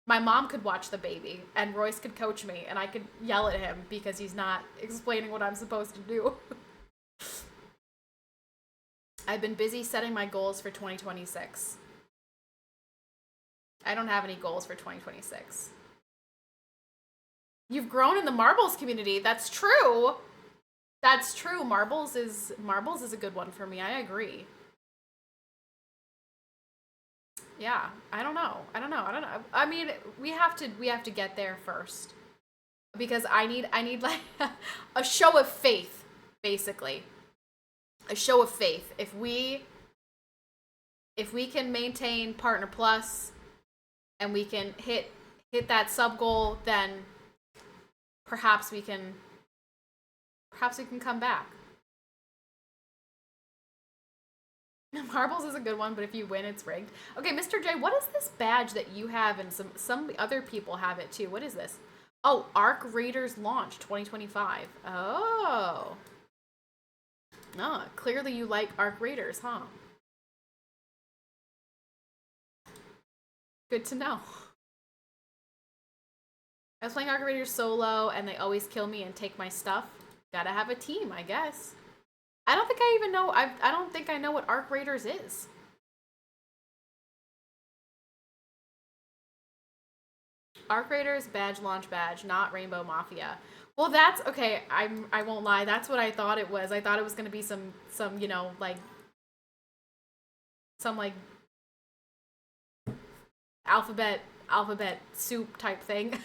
Speaker 1: My mom could watch the baby, and Royce could coach me, and I could yell at him because he's not explaining what I'm supposed to do. I've been busy setting my goals for 2026. I don't have any goals for 2026. You've grown in the marbles community. That's true. That's true. Marbles is a good one for me. I agree. Yeah, I don't know. I mean, we have to get there first. Because I need like a show of faith, basically. A show of faith. If we can maintain Partner Plus and we can hit that sub goal, then perhaps we can come back. Marbles is a good one, but if you win, it's rigged. Okay, Mr. J, what is this badge that you have and some other people have it too? What is this? Oh, Arc Raiders launch 2025. Oh. Oh, clearly you like Arc Raiders, huh? Good to know. I was playing Arc Raiders solo, and they always kill me and take my stuff. Gotta have a team, I guess. I don't think I even know. I don't think I know what Arc Raiders is. Arc Raiders badge launch badge, not Rainbow Mafia. Well, that's okay. I won't lie. That's what I thought it was. I thought it was gonna be some you know like some like alphabet soup type thing.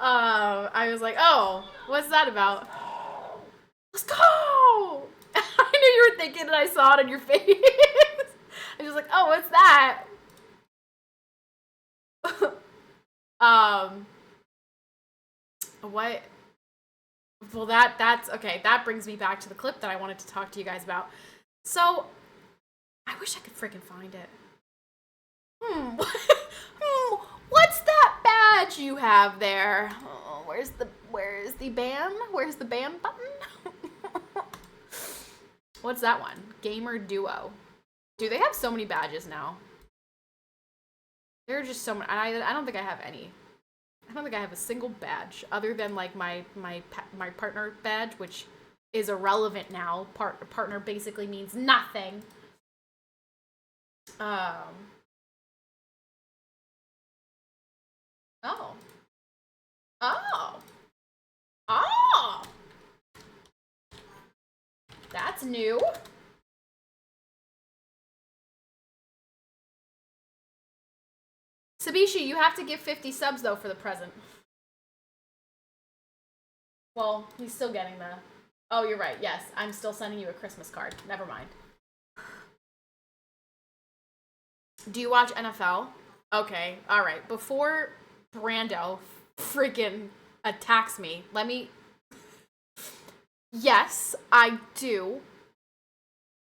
Speaker 1: I was like, oh, what's that about? Let's go! I knew you were thinking and I saw it on your face. I was like, oh, what's that? What? Well, that's okay. That brings me back to the clip that I wanted to talk to you guys about. So, I wish I could freaking find it. What's that badge you have there? Oh, where's the ban? Where's the ban button? What's that one? Gamer Duo. Dude, they have so many badges now. There are just so many. I don't think I have any. I don't think I have a single badge other than like my partner badge, which is irrelevant now. Partner basically means nothing. Oh. Oh. That's new. Sabishi, you have to give 50 subs though for the present. Well, he's still getting the... Oh, you're right. Yes, I'm still sending you a Christmas card. Never mind. Do you watch NFL? Okay, alright. Before Brando freaking attacks me, let me... Yes, I do,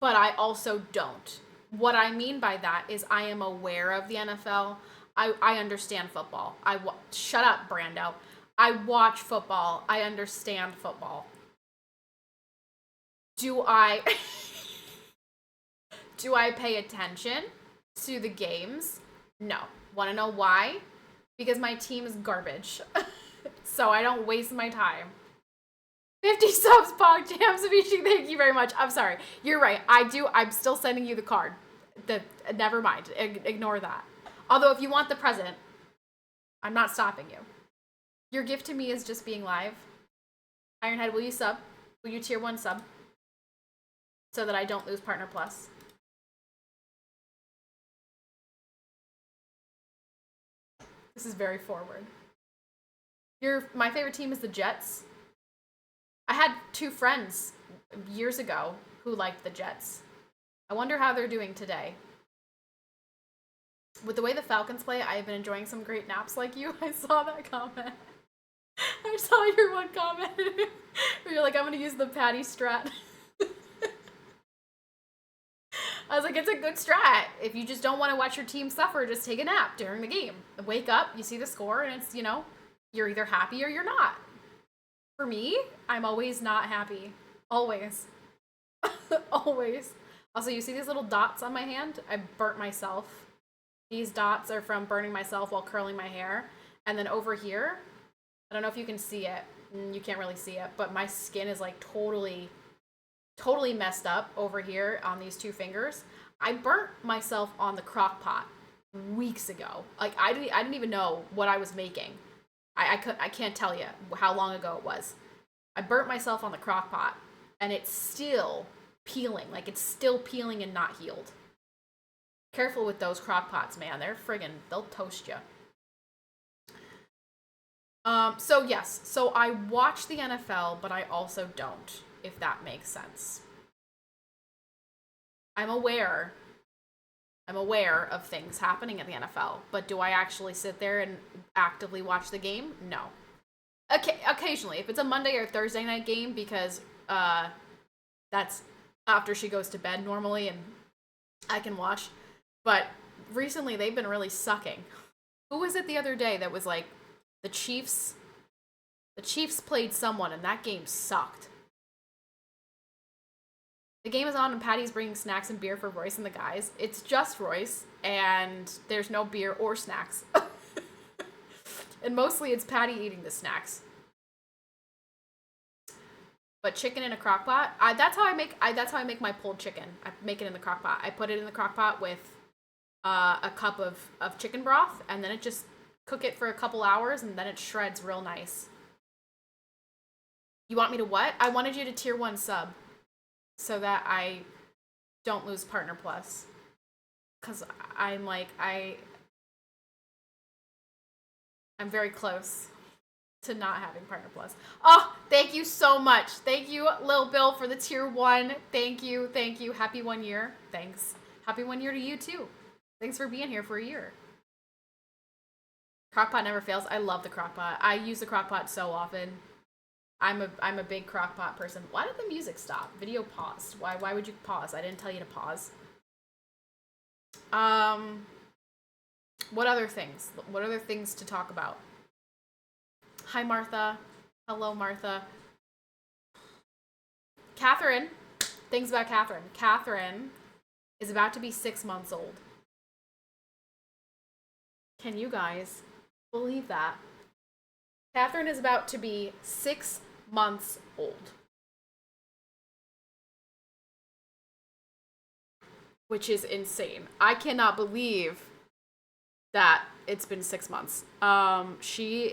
Speaker 1: but I also don't. What I mean by that is I am aware of the NFL. I understand football. Shut up, Brando. I watch football. I understand football. Do I pay attention to the games? No. Want to know why? Because my team is garbage. So I don't waste my time. 50 subs, Pog Jam Savichi, thank you very much. I'm sorry. You're right. I'm still sending you the card. Never mind. Ignore that. Although if you want the present, I'm not stopping you. Your gift to me is just being live. Ironhead, will you sub? Will you tier 1 sub? So that I don't lose Partner Plus. This is very forward. My favorite team is the Jets. I had 2 friends years ago who liked the Jets. I wonder how they're doing today. With the way the Falcons play, I have been enjoying some great naps like you. I saw that comment. I saw your one comment where you're like, I'm going to use the Patty strat. I was like, it's a good strat. If you just don't want to watch your team suffer, just take a nap during the game. Wake up, you see the score, and it's, you're either happy or you're not. For me, I'm always not happy. Always. Always. Also, you see these little dots on my hand? I burnt myself. These dots are from burning myself while curling my hair. And then over here, I don't know if you can see it. You can't really see it, but my skin is like totally messed up over here on these 2 fingers. I burnt myself on the crock pot weeks ago. Like I didn't even know what I was making. I can't tell you how long ago it was. I burnt myself on the crock pot, and it's still peeling. Like, it's still peeling and not healed. Careful with those crock pots, man. They'll toast you. So yes. So I watch the NFL, but I also don't, if that makes sense. I'm aware of things happening at the NFL, but do I actually sit there and actively watch the game? No. Occasionally, if it's a Monday or Thursday night game, because that's after she goes to bed normally, and I can watch. But recently, they've been really sucking. Who was it the other day that was like, the Chiefs played someone, and that game sucked. The game is on, and Patty's bringing snacks and beer for Royce and the guys. It's just Royce, and there's no beer or snacks. And mostly it's Patty eating the snacks. But chicken in a crock pot, that's how I make my pulled chicken. I make it in the crock pot. I put it in the crock pot with a cup of chicken broth, and then it just cook it for a couple hours, and then it shreds real nice. You want me to what? I wanted you to tier 1 sub, so that I don't lose Partner Plus. Because I'm very close to not having Partner Plus. Oh, thank you so much. Thank you, Lil Bill, for the tier 1. Thank you. Happy 1 year. Thanks. Happy 1 year to you, too. Thanks for being here for a year. Crockpot never fails. I love the crockpot. I use the crockpot so often. I'm a big crockpot person. Why did the music stop? Video paused. Why would you pause? I didn't tell you to pause. What other things? What other things to talk about? Hi, Martha. Hello, Martha. Katherine. Things about Katherine. Katherine is about to be 6 months old. Can you guys believe that? Katherine is about to be 6 months old. Which is insane. I cannot believe that it's been 6 months. She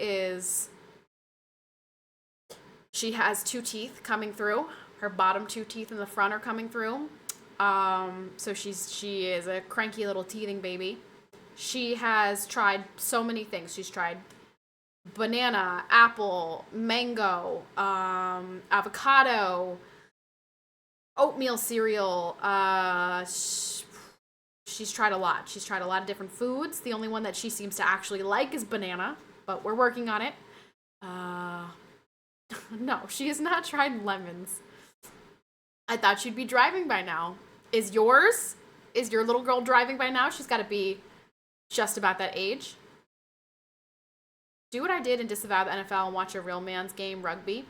Speaker 1: has 2 teeth coming through. Her bottom 2 teeth in the front are coming through. So she is a cranky little teething baby. She has tried so many things. She's tried banana, apple, mango, avocado, oatmeal cereal. She's tried a lot. She's tried a lot of different foods. The only one that she seems to actually like is banana, but we're working on it. No, she has not tried lemons. I thought she'd be driving by now. Is your little girl driving by now? She's got to be just about that age. Do what I did and disavow the NFL and watch a real man's game, rugby.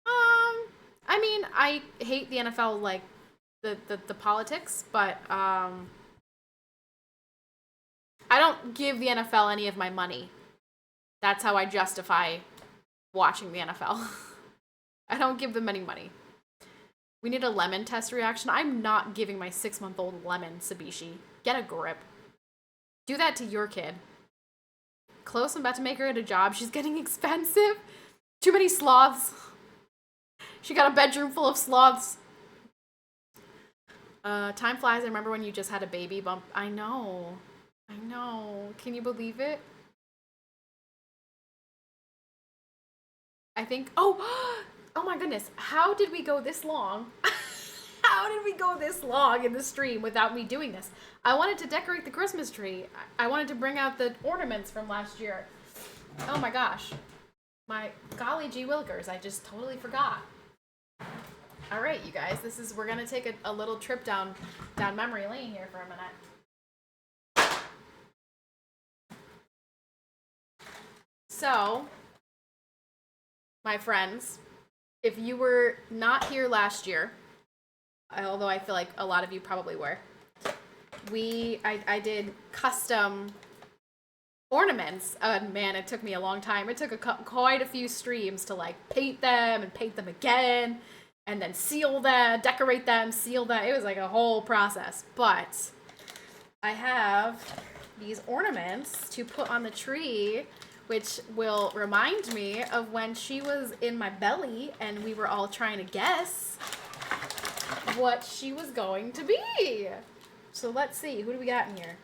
Speaker 1: I mean, I hate the NFL, like, the politics, but I don't give the NFL any of my money. That's how I justify watching the NFL. I don't give them any money. We need a lemon test reaction. I'm not giving my 6-month-old lemon, Sabishi. Get a grip. Do that to your kid. Close, I'm about to make her at a job. She's getting expensive. Too many sloths. She got a bedroom full of sloths. Time flies. I remember when you just had a baby bump. I know. I know. Can you believe it? I think, oh my goodness. How did we go this long? How did we go this long in the stream without me doing this? I wanted to decorate the Christmas tree. I wanted to bring out the ornaments from last year. Oh my gosh. My golly gee willikers, I just totally forgot. All right, you guys, we're gonna take a little trip down memory lane here for a minute. So, my friends, if you were not here last year, although I feel like a lot of you probably were, I did custom ornaments. Man, it took me a long time. It took quite a few streams to like paint them and paint them again, and then seal them, decorate them, seal them. It was like a whole process. But I have these ornaments to put on the tree, which will remind me of when she was in my belly and we were all trying to guess what she was going to be. So let's see, who do we got in here?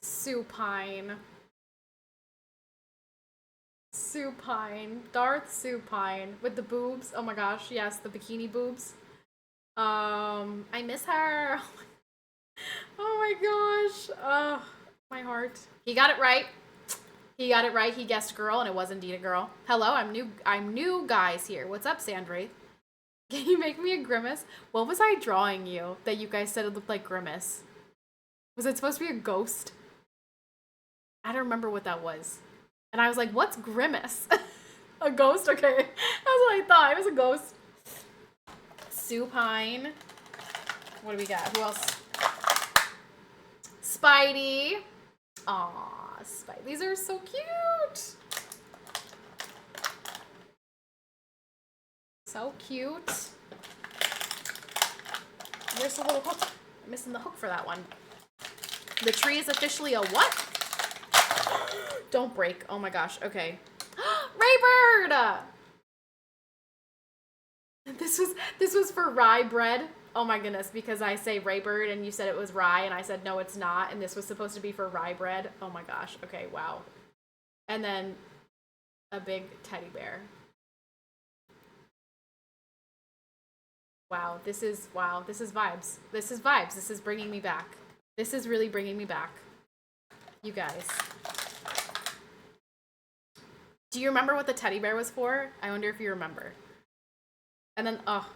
Speaker 1: Supine. Darth Supine with the boobs. Oh my gosh, yes, the bikini boobs. I miss her. Oh my gosh. My heart. He got it right. He got it right. He guessed girl, and it was indeed a girl. Hello, I'm new guys here. What's up, Sandra? Can you make me a grimace? What was I drawing you that you guys said it looked like Grimace? Was it supposed to be a ghost? I don't remember what that was. And I was like, what's Grimace? A ghost? Okay. That's what I thought. It was a ghost. Supine. What do we got? Who else? Spidey. Aw, Spidey. These are so cute. So cute. There's a little hook. I'm missing the hook for that one. The tree is officially a what? Don't break. Oh my gosh. Okay. Raybird! This was for rye bread. Oh my goodness, because I say Raybird and you said it was rye and I said no it's not, and this was supposed to be for rye bread. Oh my gosh. Okay, wow. And then a big teddy bear. Wow, this is vibes. This is vibes. This is bringing me back. This is really bringing me back. You guys. Do you remember what the teddy bear was for? I wonder if you remember. And then, oh,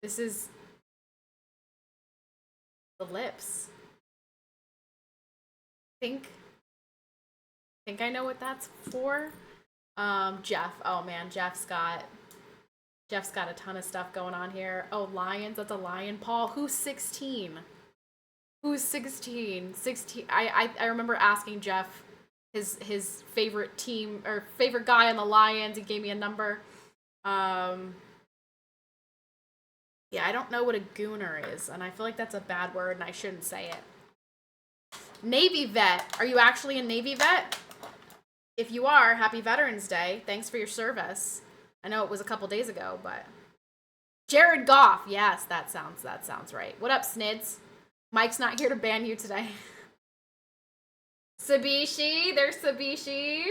Speaker 1: this is the lips. Think I know what that's for. Jeff. Oh man, Jeff's got a ton of stuff going on here. Oh, lions. That's a lion paw. Who's 16? Who's 16? 16. I remember asking Jeff his favorite team or favorite guy on the Lions. He gave me a number. Yeah, I don't know what a gooner is, and I feel like that's a bad word and I shouldn't say it. Navy vet. Are you actually a Navy vet? If you are, happy Veterans Day. Thanks for your service. I know it was a couple days ago, but Jared Goff. Yes, that sounds right. What up, Snids? Mike's not here to ban you today. Sabishi, there's Sabishi.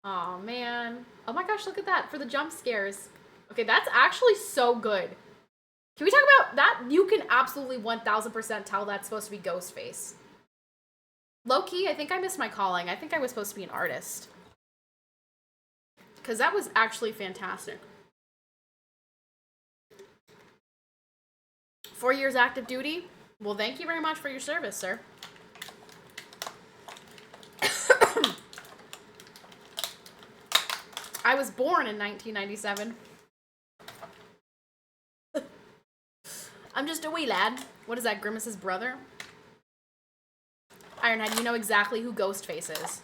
Speaker 1: Oh man. Oh my gosh, look at that for the jump scares. Okay, that's actually so good. Can we talk about that? You can absolutely 1000% tell that's supposed to be Ghostface. Low-key, I think I missed my calling. I think I was supposed to be an artist. Because that was actually fantastic. 4 years active duty? Well, thank you very much for your service, sir. I was born in 1997. just a wee lad. What is that, Grimace's brother? Ironhead, you know exactly who Ghostface is.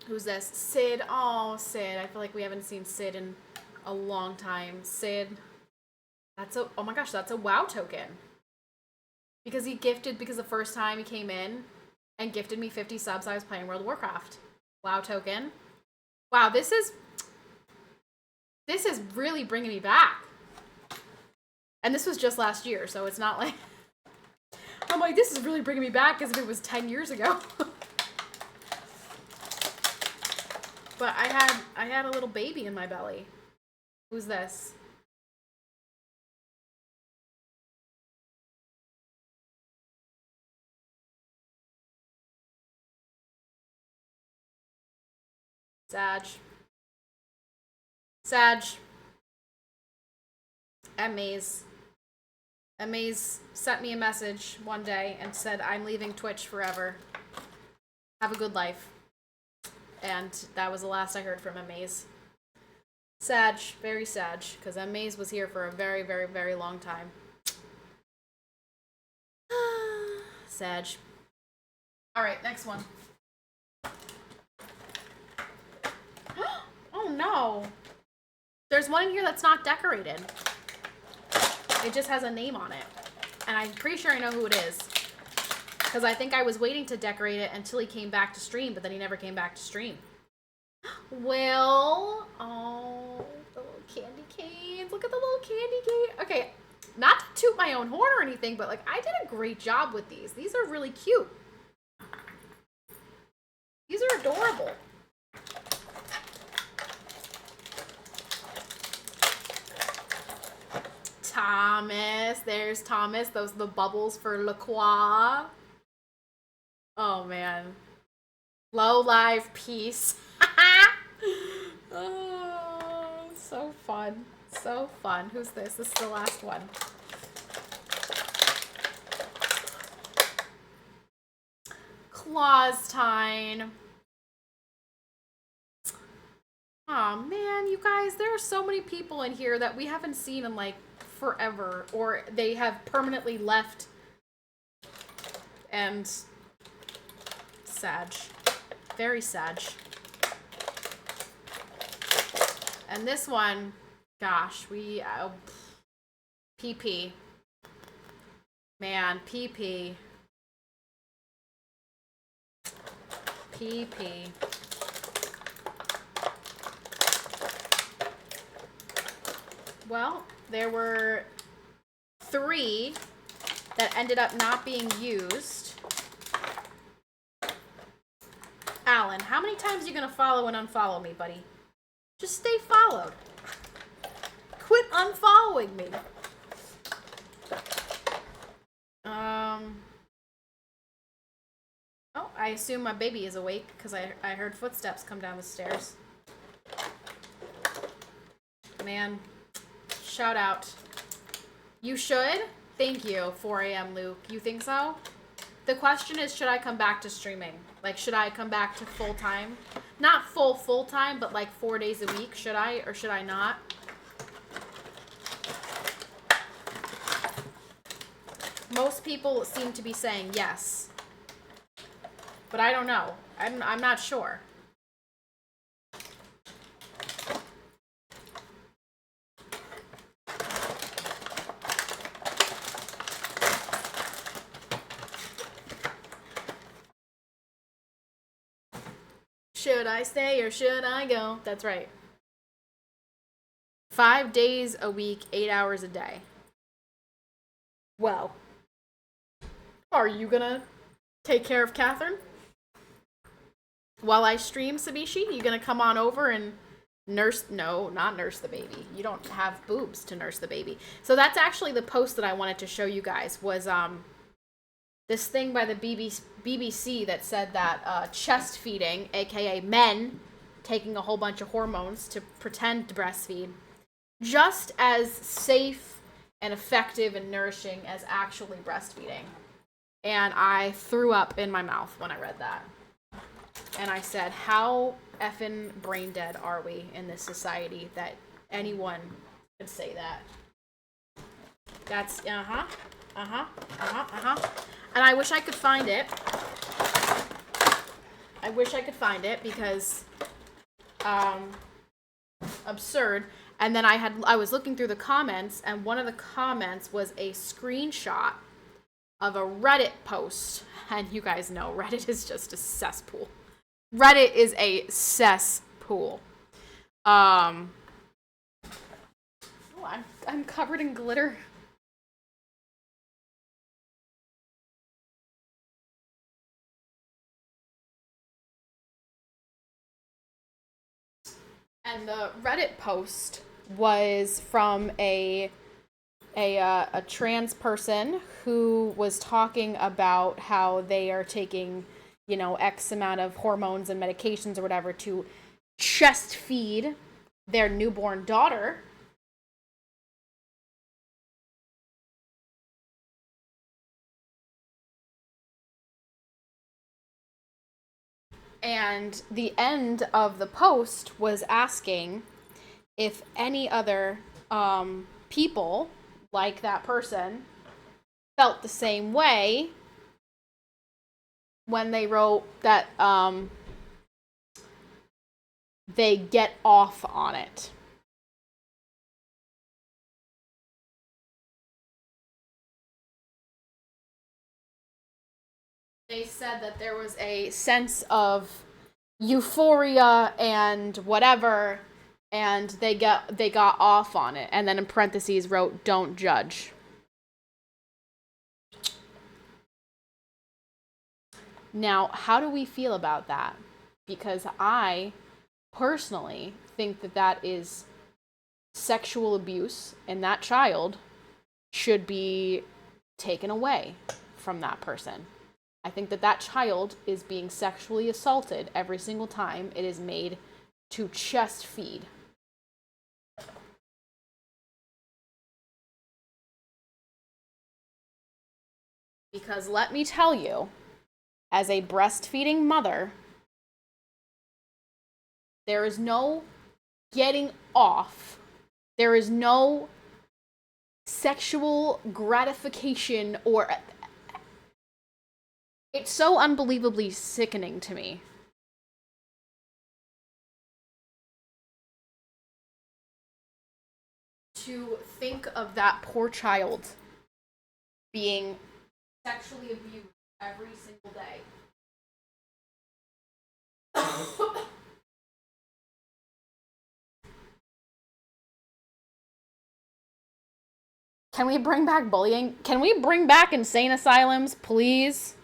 Speaker 1: Who's this? Sid. Oh, Sid. I feel like we haven't seen Sid in a long time. Sid. That's a, oh my gosh, that's a WoW token. Because the first time he came in and gifted me 50 subs, I was playing World of Warcraft. WoW token. Wow, this is really bringing me back. And this was just last year, so it's not like... I'm like, this is really bringing me back as if it was 10 years ago. But I had a little baby in my belly. Who's this? Sag. Amaze sent me a message one day and said, I'm leaving Twitch forever. Have a good life. And that was the last I heard from Amaze. Sag, very sad, because Amaze was here for a very, very, very long time. Sag. Alright, next one. Oh no! There's one in here that's not decorated. It just has a name on it. And I'm pretty sure I know who it is. Because I think I was waiting to decorate it until he came back to stream, but then he never came back to stream. Will. Oh, the little candy canes. Look at the little candy cane. Okay, not to toot my own horn or anything, but like I did a great job with these. These are really cute. These are adorable. Thomas. There's Thomas. Those are the bubbles for La Croix. Oh, man. Low live peace. Oh, so fun. So fun. Who's this? This is the last one. Claustine. Oh man, you guys, there are so many people in here that we haven't seen in like forever, or they have permanently left. And sad. Very sad. And this one, gosh, PP. Man, PP. PP. Well, there were 3 that ended up not being used. Alan, how many times are you gonna follow and unfollow me, buddy? Just stay followed. Quit unfollowing me. Oh, I assume my baby is awake because I heard footsteps come down the stairs. Man, shout out. You should? Thank you, 4 a.m. Luke. You think so? The question is, should I come back to streaming? Like, should I come back to full-time? Not full-time, but like 4 days a week. Should I or should I not? Most people seem to be saying yes. But I don't know. I'm not sure. Should I stay or should I go? That's right. 5 days a week, 8 hours a day. Well, are you gonna take care of Katherine? While I stream, Sabishi, you gonna come on over and nurse? No, not nurse the baby. You don't have boobs to nurse the baby. So that's actually the post that I wanted to show you guys was this thing by the BBC that said that chest feeding, aka men taking a whole bunch of hormones to pretend to breastfeed, just as safe and effective and nourishing as actually breastfeeding. And I threw up in my mouth when I read that. And I said, how effing brain dead are we in this society that anyone could say that? That's, And I wish I could find it. Because, absurd. And then I was looking through the comments, and one of the comments was a screenshot of a Reddit post. And you guys know Reddit is just a cesspool. Reddit is a cesspool. Oh, I'm covered in glitter. And the Reddit post was from a trans person who was talking about how they are taking, X amount of hormones and medications or whatever to chest feed their newborn daughter. And the end of the post was asking if any other people like that person felt the same way when they wrote that they get off on it. They said that there was a sense of euphoria and whatever, and they got off on it, and then in parentheses wrote, "Don't judge." Now, how do we feel about that? Because I personally think that that is sexual abuse, and that child should be taken away from that person. I think that that child is being sexually assaulted every single time it is made to chest feed. Because let me tell you, as a breastfeeding mother, there is no getting off. There is no sexual gratification or... It's so unbelievably sickening to me. To think of that poor child being sexually abused every single day. Can we bring back bullying? Can we bring back insane asylums, please?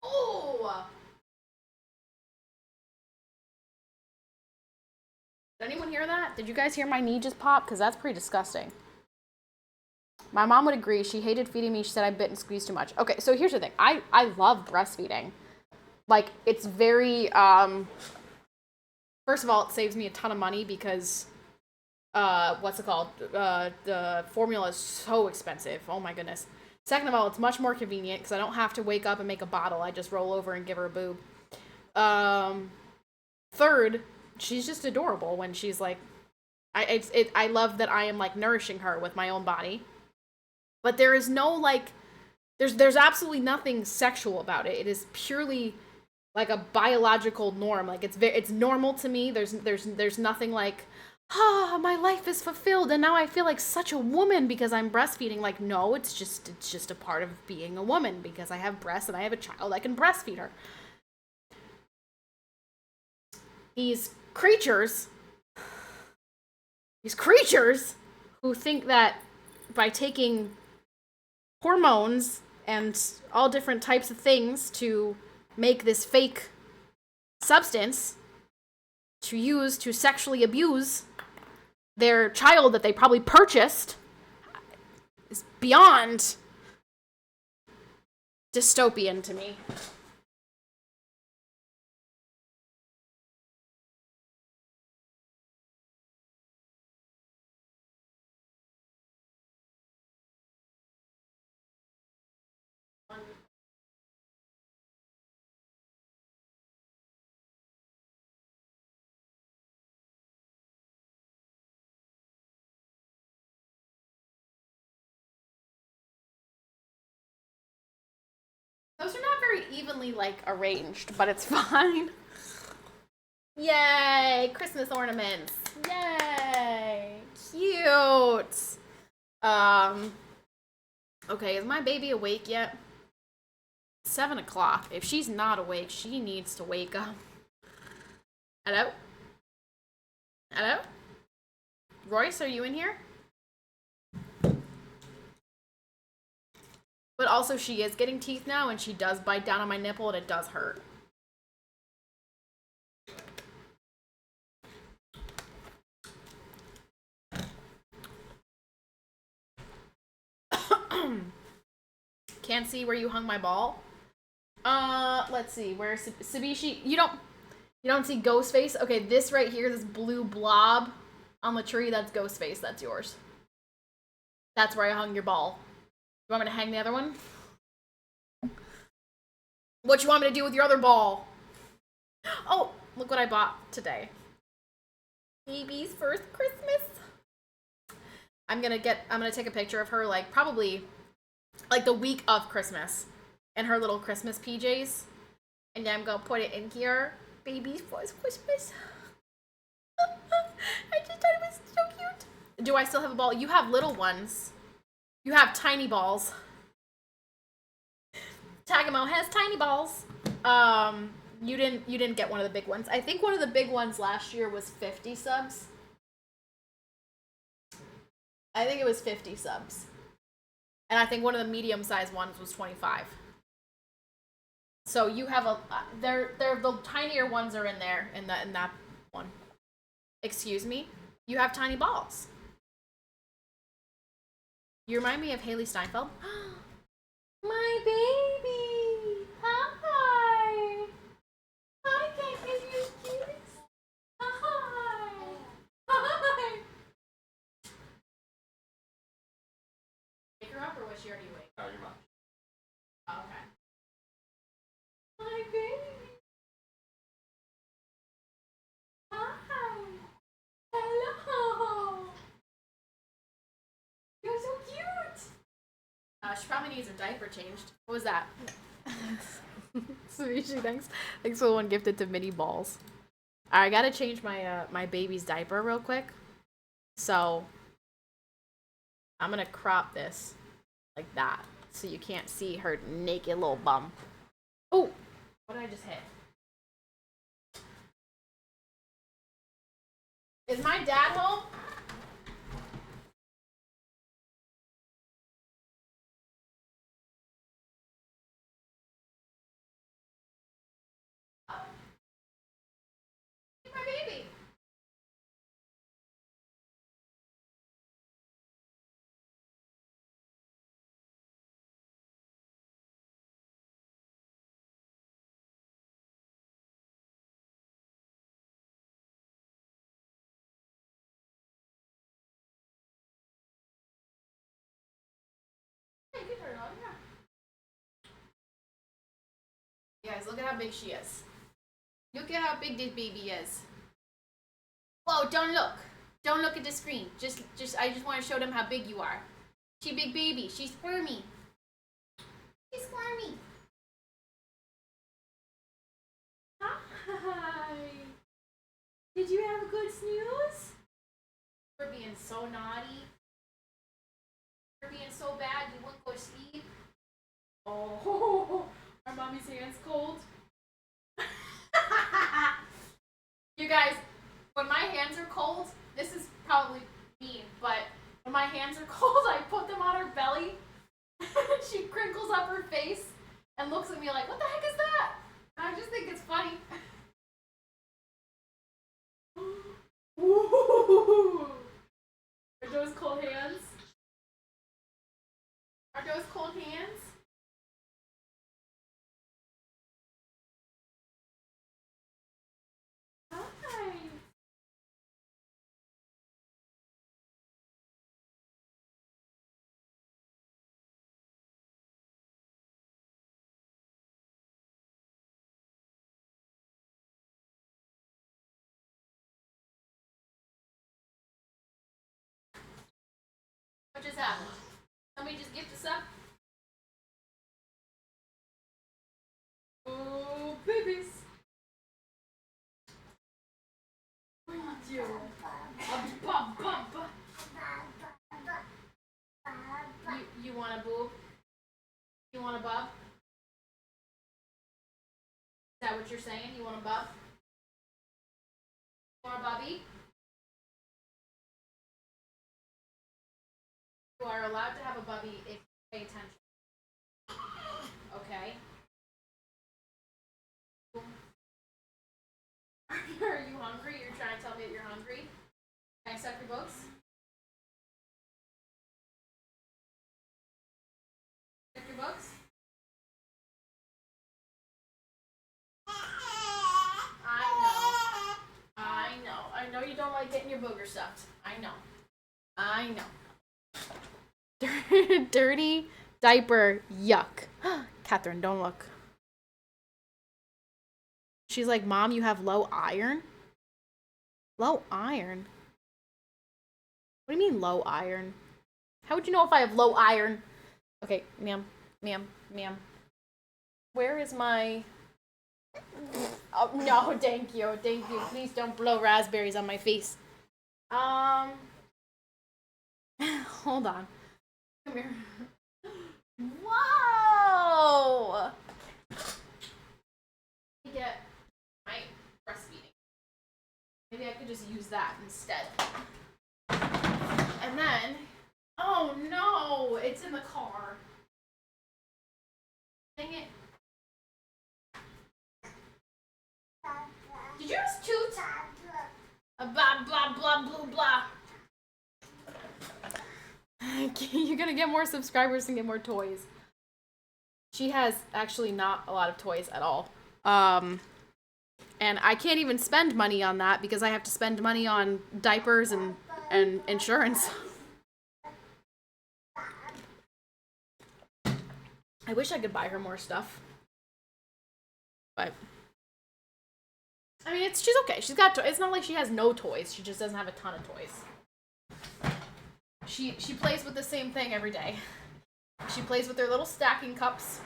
Speaker 1: Oh! Did anyone hear that? Did you guys hear my knee just pop? Because that's pretty disgusting. My mom would agree. She hated feeding me. She said I bit and squeezed too much. Okay, so here's the thing. I love breastfeeding. Like, it's very, first of all, it saves me a ton of money because, what's it called? The formula is so expensive. Oh my goodness. Second of all, it's much more convenient because I don't have to wake up and make a bottle. I just roll over and give her a boob. Third, she's just adorable when she's like, I love that I am like nourishing her with my own body. But there is no like, there's absolutely nothing sexual about it. It is purely like a biological norm. Like it's normal to me. There's nothing like, my life is fulfilled and now I feel like such a woman because I'm breastfeeding. Like, no, it's just a part of being a woman because I have breasts and I have a child. I can breastfeed her. These creatures who think that by taking hormones and all different types of things to make this fake substance to use to sexually abuse their child that they probably purchased is beyond dystopian to me. Those are not very evenly, like, arranged, but it's fine. Yay! Christmas ornaments. Yay! Cute. Okay, is my baby awake yet? 7 o'clock. If she's not awake, she needs to wake up. Hello? Hello? Royce, are you in here? But also, she is getting teeth now, and she does bite down on my nipple, and it does hurt. Can't see where you hung my ball. Let's see. Where's Sabishi? You don't see Ghostface? Okay, this right here, this blue blob on the tree, that's Ghostface. That's yours. That's where I hung your ball. You want me to hang the other one? What you want me to do with your other ball? Oh, look what I bought today. Baby's first Christmas. I'm gonna take a picture of her, like, probably, like, the week of Christmas, in her little Christmas PJs. And then I'm gonna put it in here. Baby's first Christmas. I just thought it was so cute. Do I still have a ball? You have little ones. You have tiny balls. Tagamo has tiny balls. You didn't get one of the big ones. I think one of the big ones last year was 50 subs. I think it was 50 subs. And I think one of the medium-sized ones was 25. So you have they're the tinier ones are in there in that one. Excuse me? You have tiny balls. You remind me of Haley Steinfeld. My baby! Hi! Hi, can't give you kiss? Hi! Hi! Pick her up, or was she already awake?
Speaker 2: Oh, your mom.
Speaker 1: Oh, okay. My baby! Hi! Hello! You're so cute! She probably needs her diaper changed. What was that? Sumishi, thanks for the one gifted to mini balls. Alright, I gotta change my baby's diaper real quick. So I'm gonna crop this like that so you can't see her naked little bum. Oh, what did I just hit? Is my dad home? My baby. Hey, you can turn it on, yeah. Guys, look at how big she is. Look at how big this baby is. Whoa, don't look. Don't look at the screen. I just want to show them how big you are. She big baby. She's squirmy. She's squirmy. Hi. Did you have a good snooze? You're being so naughty. You're being so bad you won't go to sleep. Oh, are mommy's hands cold? You guys, when my hands are cold, this is probably mean, but when my hands are cold, I put them on her belly, and she crinkles up her face and looks at me like, what the heck is that? And I just think it's funny. Ooh. Are those cold hands? Are those cold hands? Hi. What just happened? Somebody just gift us up? you. A bump, bump. You want a boob? You want a bub? Is that what you're saying? You want a bub? You want a bubby? You are allowed to have a bubby if you pay attention. Okay. Are you hungry? You're trying to tell me that you're hungry? Can I suck your books? Suck your books? I know you don't like getting your booger sucked. I know. Dirty diaper, yuck. Katherine, don't look. She's like, Mom, you have low iron? Low iron? What do you mean low iron? How would you know if I have low iron? Okay, ma'am. Where is my... Oh, no, thank you. Please don't blow raspberries on my face. Hold on. Come here. Whoa! Let me get my breastfeeding. Maybe I could just use that instead. And then, oh no, it's in the car. Dang it. Did you just toot? Blah, blah, blah, blah, blah. You're gonna get more subscribers and get more toys. She has actually not a lot of toys at all. And I can't even spend money on that because I have to spend money on diapers and insurance. I wish I could buy her more stuff. But I mean, she's okay. She's got it's not like she has no toys. She just doesn't have a ton of toys. She plays with the same thing every day. She plays with her little stacking cups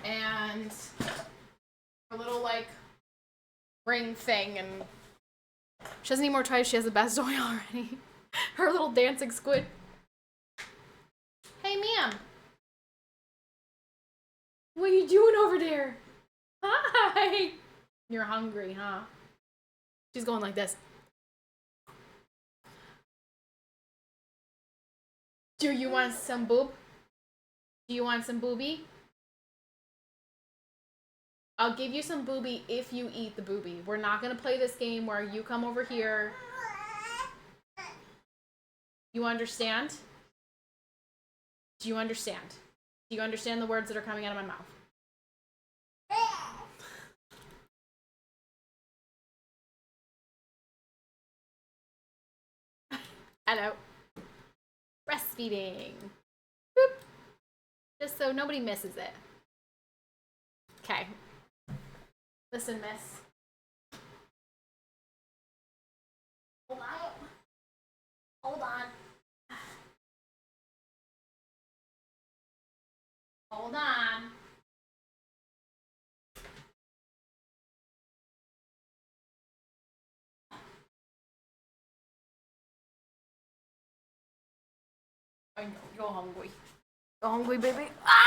Speaker 1: and her little like ring thing, and she doesn't need more toys. She has the best toy already. Her little dancing squid. Hey, ma'am. What are you doing over there? Hi. You're hungry, huh? She's going like this. Do you want some boob? Do you want some booby? I'll give you some booby if you eat the booby. We're not gonna play this game where you come over here. You understand? Do you understand? Do you understand the words that are coming out of my mouth? Hello. Breastfeeding. Boop. Just so nobody misses it. Okay. Listen, miss. Hold on. Hold on. Hold on. I know, you're hungry. You're hungry, baby. Ah!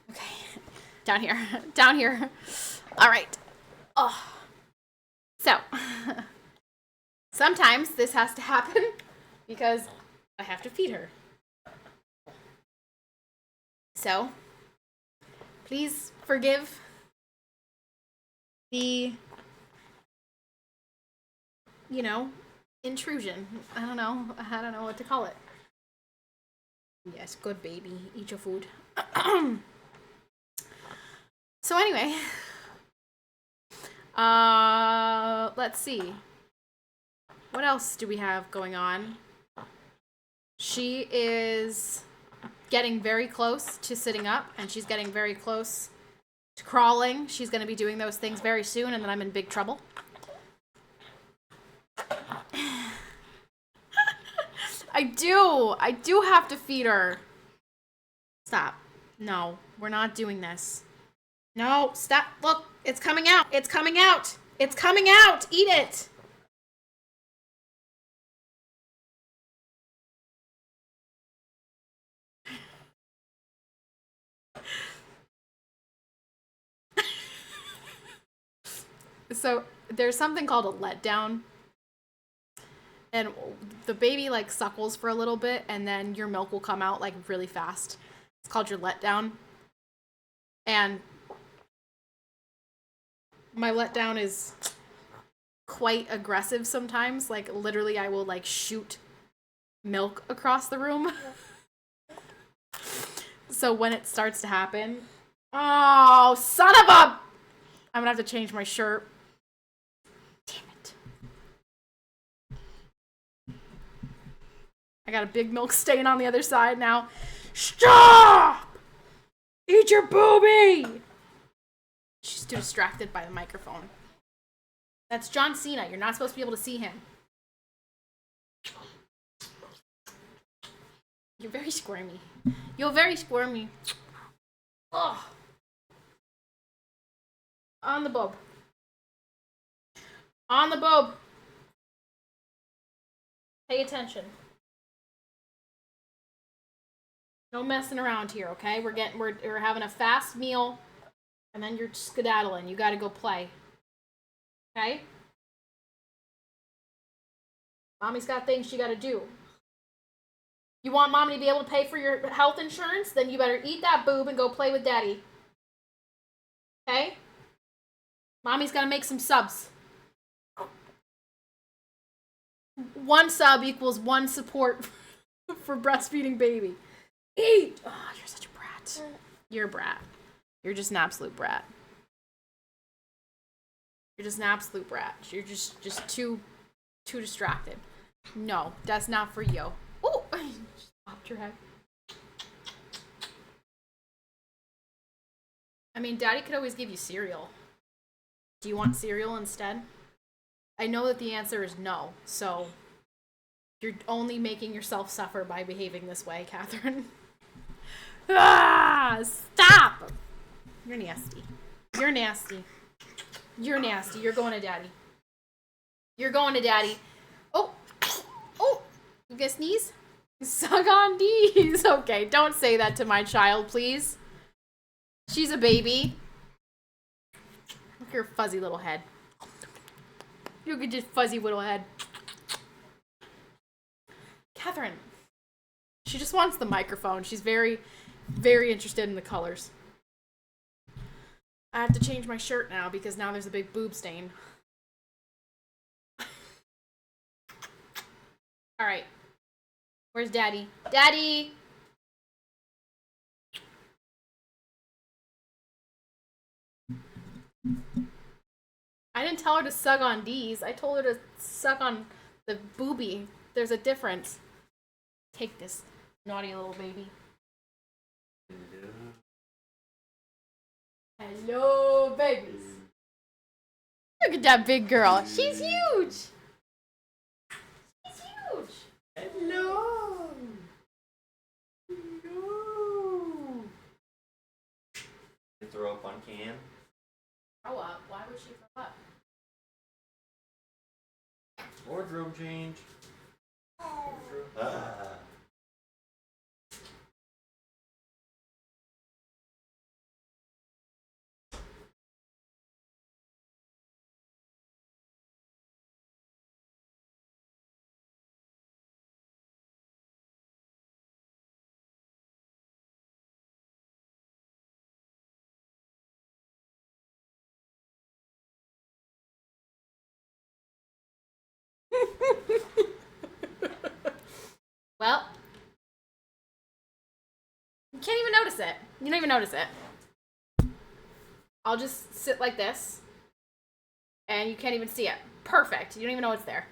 Speaker 1: Okay. Down here. Down here. All right. Oh. So, sometimes this has to happen because I have to feed her. So, please forgive the, intrusion. I don't know what to call it. Yes, good baby. Eat your food. So anyway, let's see. What else do we have going on? She is getting very close to sitting up, and she's getting very close to crawling. She's going to be doing those things very soon, and then I'm in big trouble. I do have to feed her. Stop. No, we're not doing this. No, stop. Look, it's coming out. It's coming out. It's coming out. Eat it. So there's something called a letdown. And the baby like suckles for a little bit and then your milk will come out like really fast. It's called your letdown. And my letdown is quite aggressive sometimes. Like literally I will like shoot milk across the room. So when it starts to happen, oh, son of a... I'm gonna have to change my shirt. Damn it. I got a big milk stain on the other side now. Stop! Eat your booby! She's too distracted by the microphone. That's John Cena. You're not supposed to be able to see him. You're very squirmy. You're very squirmy. Oh. On the boob. On the boob. Pay attention. No messing around here, okay? We're having a fast meal, and then you're skedaddling. You gotta go play. Okay? Mommy's got things she gotta do. You want mommy to be able to pay for your health insurance? Then you better eat that boob and go play with daddy. Okay? Mommy's gotta make some subs. 1 sub equals 1 support for breastfeeding baby. Eat! Oh, you're such a brat. You're a brat. You're just an absolute brat. You're just an absolute brat. You're just too distracted. No, that's not for you. Oh, just popped your head. I mean, daddy could always give you cereal. Do you want cereal instead? I know that the answer is no, so you're only making yourself suffer by behaving this way, Catherine. Ah, stop! You're nasty. You're nasty. You're nasty. You're going to daddy. You're going to daddy. Oh! Oh! You gonna sneeze? Suck on D's. Okay, don't say that to my child, please. She's a baby. Look at her fuzzy little head. Look at this fuzzy little head. Catherine. She just wants the microphone. She's very, very interested in the colors. I have to change my shirt now because now there's a big boob stain. Alright. Where's daddy? Daddy! I didn't tell her to suck on D's. I told her to suck on the booby. There's a difference. Take this, naughty little baby. Hello, babies. Look at that big girl. She's huge. She's huge. Hello. Hello.
Speaker 2: You throw up on Cam?
Speaker 1: Throw up? Why would she throw up?
Speaker 2: Wardrobe change. Ah.
Speaker 1: Well, you can't even notice it. You don't even notice it. I'll just sit like this, and you can't even see it. Perfect. You don't even know it's there.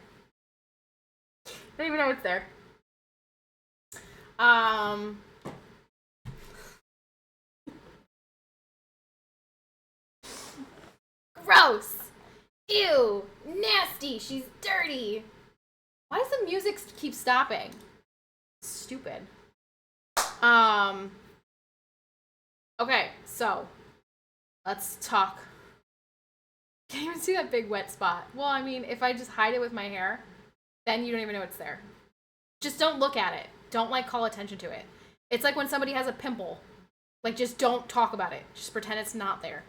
Speaker 1: You don't even know it's there. Gross. Ew. Nasty. She's dirty. Why does the music keep stopping? Stupid. Okay, so let's talk. Can't even see that big wet spot. Well, I mean, if I just hide it with my hair, then you don't even know it's there. Just don't look at it. Don't, like, call attention to it. It's like when somebody has a pimple. Like, just don't talk about it. Just pretend it's not there.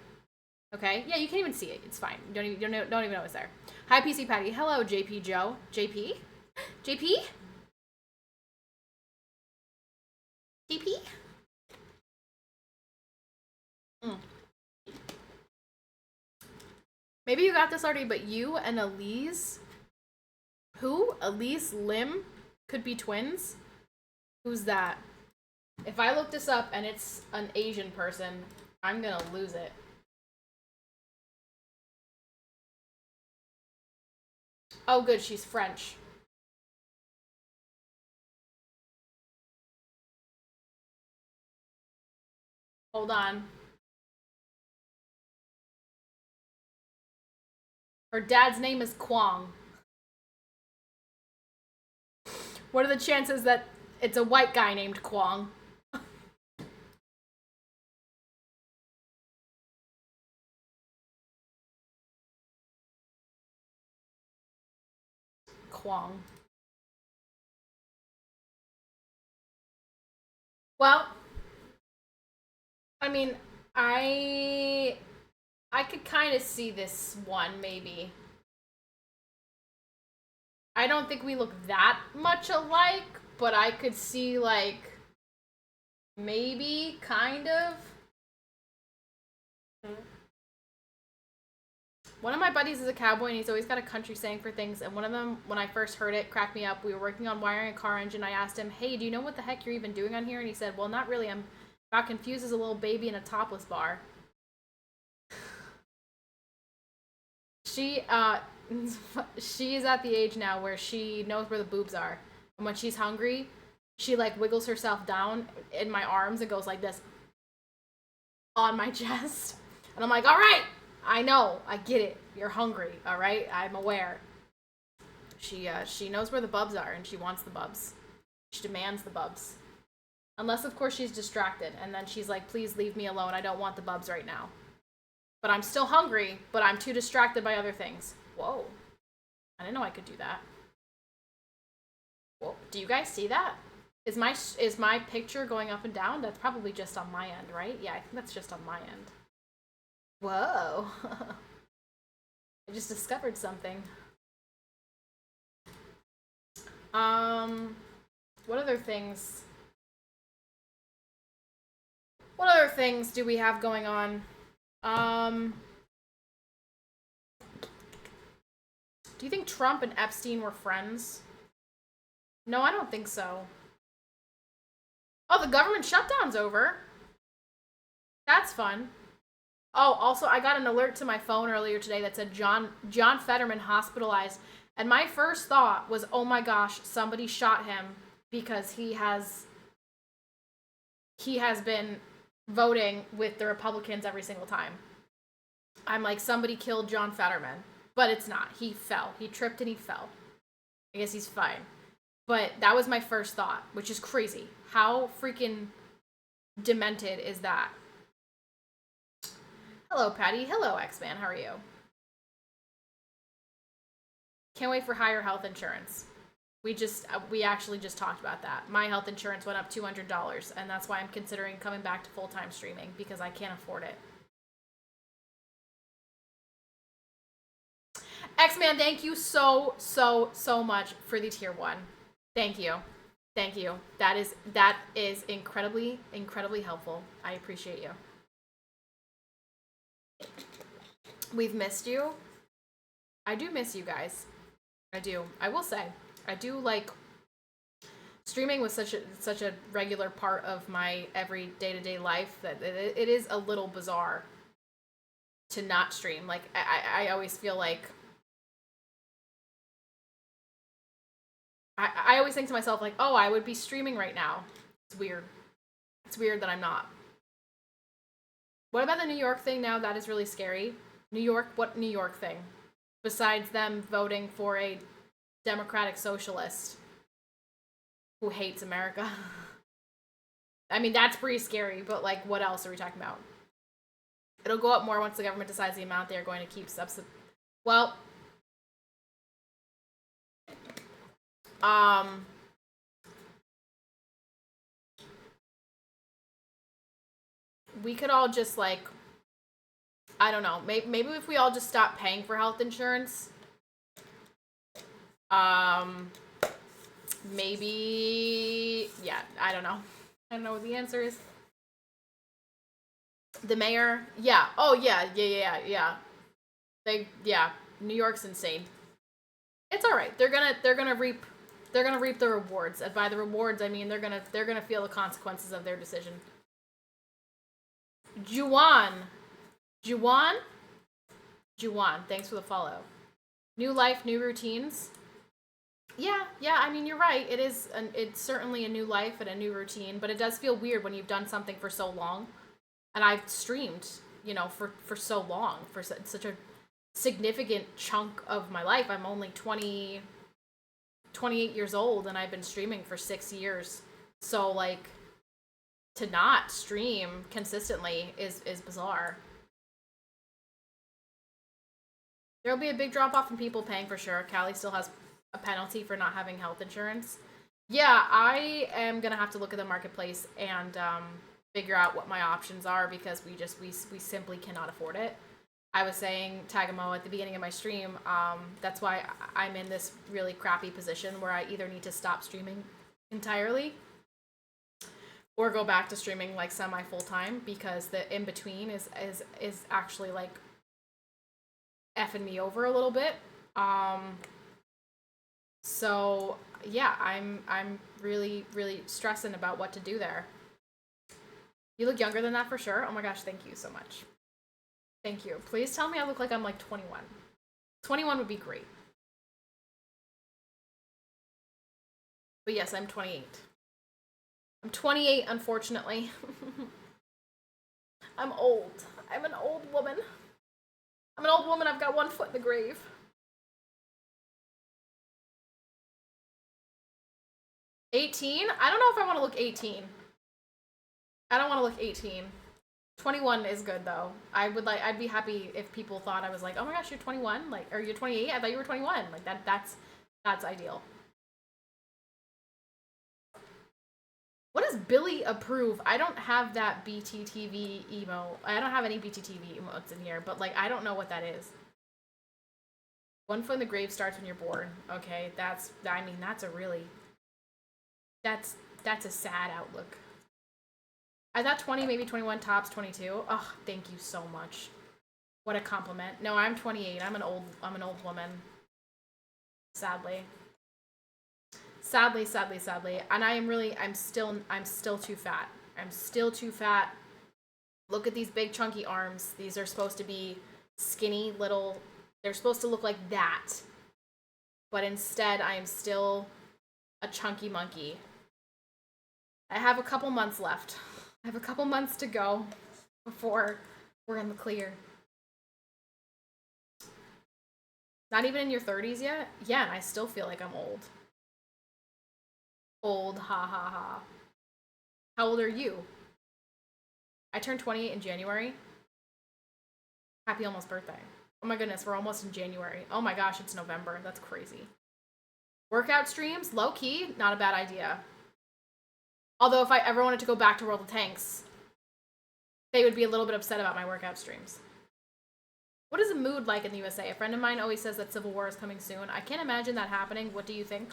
Speaker 1: Okay? Yeah, you can't even see it. It's fine. You don't even know it's there. Hi, PCPatty. Hello, JP Joe. JP? JP? JP? Maybe you got this already, but you and Elise... Who? Elise Lim could be twins? Who's that? If I look this up and it's an Asian person, I'm gonna lose it. Oh, good, she's French. Hold on. Her dad's name is Kwong. What are the chances that it's a white guy named Kwong? Kwong. Well, I mean, I could kind of see this one, maybe. I don't think we look that much alike, but I could see, like, maybe, kind of. One of my buddies is a cowboy, and he's always got a country saying for things, and one of them, when I first heard it, cracked me up. We were working on wiring a car engine. I asked him, hey, do you know what the heck you're even doing on here? And he said, well, not really. I'm about confused as a little baby in a topless bar. She is at the age now where she knows where the boobs are. And when she's hungry, she, like, wiggles herself down in my arms and goes like this on my chest. And I'm like, all right, I know, I get it. You're hungry, all right? I'm aware. She knows where the bubs are, and she wants the bubs. She demands the bubs. Unless, of course, she's distracted, and then she's like, please leave me alone. I don't want the bubs right now. But I'm still hungry, but I'm too distracted by other things. Whoa. I didn't know I could do that. Whoa. Do you guys see that? Is my picture going up and down? That's probably just on my end, right? Yeah, I think that's just on my end. Whoa. I just discovered something. What other things? What other things do we have going on? Do you think Trump and Epstein were friends? No, I don't think so. Oh, the government shutdown's over. That's fun. Oh, also, I got an alert to my phone earlier today that said John Fetterman hospitalized. And my first thought was, oh my gosh, somebody shot him because he has been voting with the Republicans every single time. I'm like, somebody killed John Fetterman. But it's not. He fell. He tripped and he fell. I guess he's fine. But that was my first thought, which is crazy. How freaking demented is that? Hello, Patty. Hello, X-Man. How are you? Can't wait for higher health insurance. We actually just talked about that. My health insurance went up $200, and that's why I'm considering coming back to full-time streaming, because I can't afford it. X-Man, thank you so much for the tier 1. Thank you. Thank you. That is incredibly helpful. I appreciate you. We've missed you. I do miss you guys. I do. I will say, I do like streaming was such a regular part of my every day-to-day life that it is a little bizarre to not stream. Like I always feel like I always think to myself, like, oh, I would be streaming right now. It's weird. It's weird that I'm not. What about the New York thing now? That is really scary. New York, what New York thing? Besides them voting for a democratic socialist who hates America. I mean, that's pretty scary, but, like, what else are we talking about? It'll go up more once the government decides the amount they are going to keep Well, we could all just, like, I don't know, maybe if we all just stop paying for health insurance, maybe, yeah, I don't know. I don't know what the answer is. The mayor, yeah, oh yeah. New York's insane. It's all right. They're gonna reap the rewards. And by the rewards, I mean they're gonna feel the consequences of their decision. Juwan, thanks for the follow. New life, new routines. Yeah. I mean, you're right. It's certainly a new life and a new routine, but it does feel weird when you've done something for so long. And I've streamed, for so long, for such a significant chunk of my life. I'm only 28 years old, and I've been streaming for 6 years. So, like, to not stream consistently is bizarre. There'll be a big drop off in people paying for sure. Callie still has a penalty for not having health insurance. Yeah, I am gonna have to look at the marketplace and figure out what my options are, because we simply cannot afford it. I was saying, Tagamo, at the beginning of my stream, that's why I'm in this really crappy position where I either need to stop streaming entirely or go back to streaming like semi full time, because the in between is actually like effing me over a little bit. So yeah, I'm really stressing about what to do there. You look younger than that for sure. Oh my gosh, thank you so much. Thank you. Please tell me I look like I'm like 21. 21 would be great. But yes, I'm 28. I'm 28, unfortunately. I'm old. I'm an old woman. I'm an old woman. I've got one foot in the grave. $18? I don't know if I want to look 18. I don't want to look 18. 21 is good though. I'd be happy if people thought I was like, oh my gosh, you're 21, like, or you're 28. I thought you were 21. Like that's ideal. What does Billy approve? I don't have that BTTV emo. I don't have any BTTV emotes in here, but like I don't know what that is. One foot in the grave starts when you're born. Okay, that's a sad outlook. I thought 20, maybe 21, tops 22. Oh, thank you so much. What a compliment. No, I'm 28. I'm an old woman. Sadly. And I'm still too fat. I'm still too fat. Look at these big chunky arms. These are supposed to be skinny little, they're supposed to look like that. But instead, I am still a chunky monkey. I have a couple months left. I have a couple months to go before we're in the clear. Not even in your 30s yet? Yeah, and I still feel like I'm old. Old, ha ha ha. How old are you? I turned 28 in January. Happy almost birthday. Oh my goodness, we're almost in January. Oh my gosh, it's November. That's crazy. Workout streams, low key, not a bad idea. Although if I ever wanted to go back to World of Tanks, they would be a little bit upset about my workout streams. What is the mood like in the USA? A friend of mine always says that Civil War is coming soon. I can't imagine that happening. What do you think?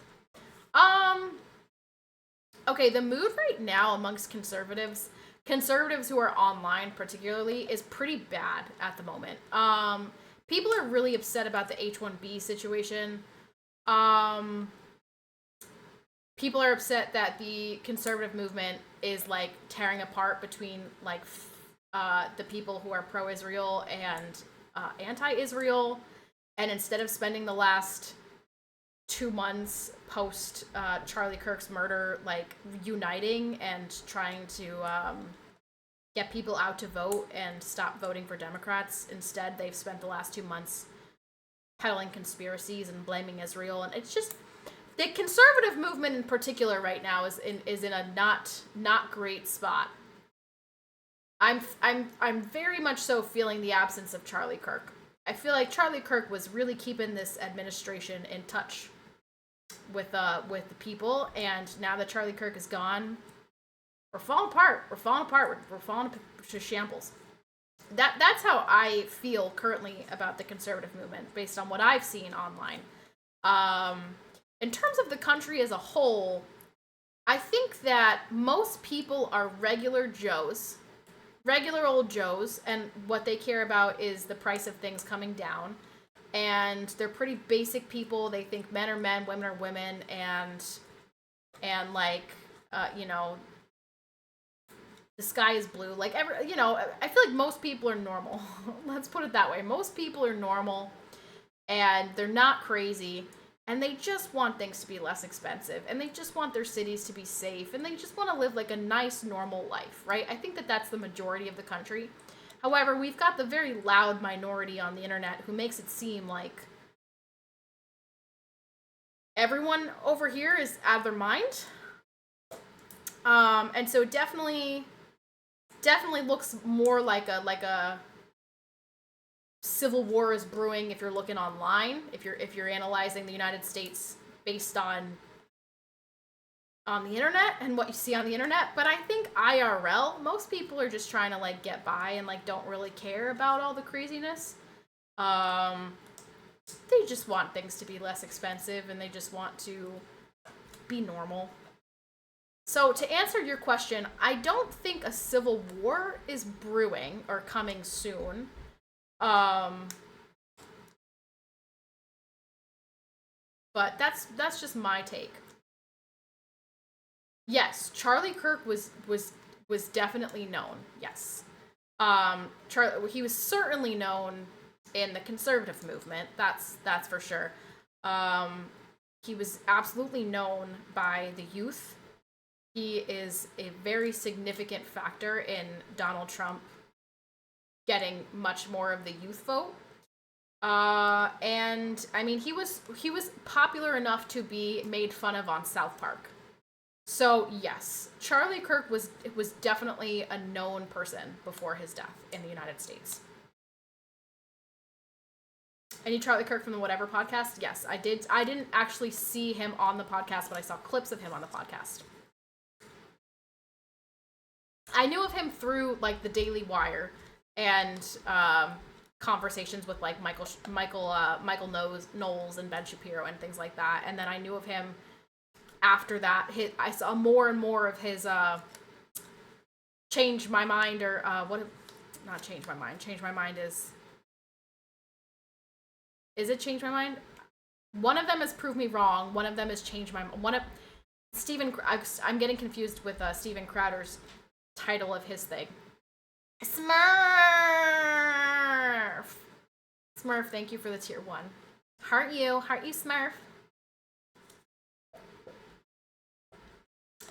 Speaker 1: Okay, the mood right now amongst conservatives who are online particularly, is pretty bad at the moment. People are really upset about the H-1B situation. People are upset that the conservative movement is like tearing apart between like the people who are pro-Israel and anti-Israel, and instead of spending the last 2 months post Charlie Kirk's murder like uniting and trying to get people out to vote and stop voting for Democrats, instead they've spent the last 2 months peddling conspiracies and blaming Israel. And it's just, the conservative movement in particular right now is in a not great spot. I'm very much so feeling the absence of Charlie Kirk. I feel like Charlie Kirk was really keeping this administration in touch with the people, and now that Charlie Kirk is gone, we're falling apart. We're falling apart. We're falling to shambles. That's how I feel currently about the conservative movement, based on what I've seen online. In terms of the country as a whole, I think that most people are regular Joes, regular old Joes, and what they care about is the price of things coming down. And they're pretty basic people. They think men are men, women are women, and like, you know, the sky is blue. Like, you know, I feel like most people are normal. Let's put it that way. Most people are normal, and they're not crazy, and they just want things to be less expensive, and they just want their cities to be safe, and they just want to live like a nice, normal life, right? I think that that's the majority of the country. However, we've got the very loud minority on the internet who makes it seem like everyone over here is out of their mind. And so definitely looks more like a civil war is brewing if you're looking online, if you're analyzing the United States based on the internet and what you see on the internet. But I think IRL, most people are just trying to like get by and like don't really care about all the craziness. They just want things to be less expensive, and they just want to be normal. So to answer your question, I don't think a civil war is brewing or coming soon. But that's just my take. Yes, Charlie Kirk was definitely known. Yes. He was certainly known in the conservative movement. That's for sure. He was absolutely known by the youth. He is a very significant factor in Donald Trump getting much more of the youth vote. And I mean, he was popular enough to be made fun of on South Park. So yes, Charlie Kirk was definitely a known person before his death in the United States. Any Charlie Kirk from the Whatever podcast? Yes, I did. I didn't actually see him on the podcast, but I saw clips of him on the podcast. I knew of him through like the Daily Wire and conversations with like Michael Knowles and Ben Shapiro and things like that, and then I knew of him after that. I saw more and more of his Change My Mind, or not Change My Mind. Change My Mind is it Change My Mind? One of them has Prove Me Wrong. One of them is Change My Mind. I'm getting confused with Steven Crowder's title of his thing. Smurf, thank you for the tier 1. Heart you, Smurf.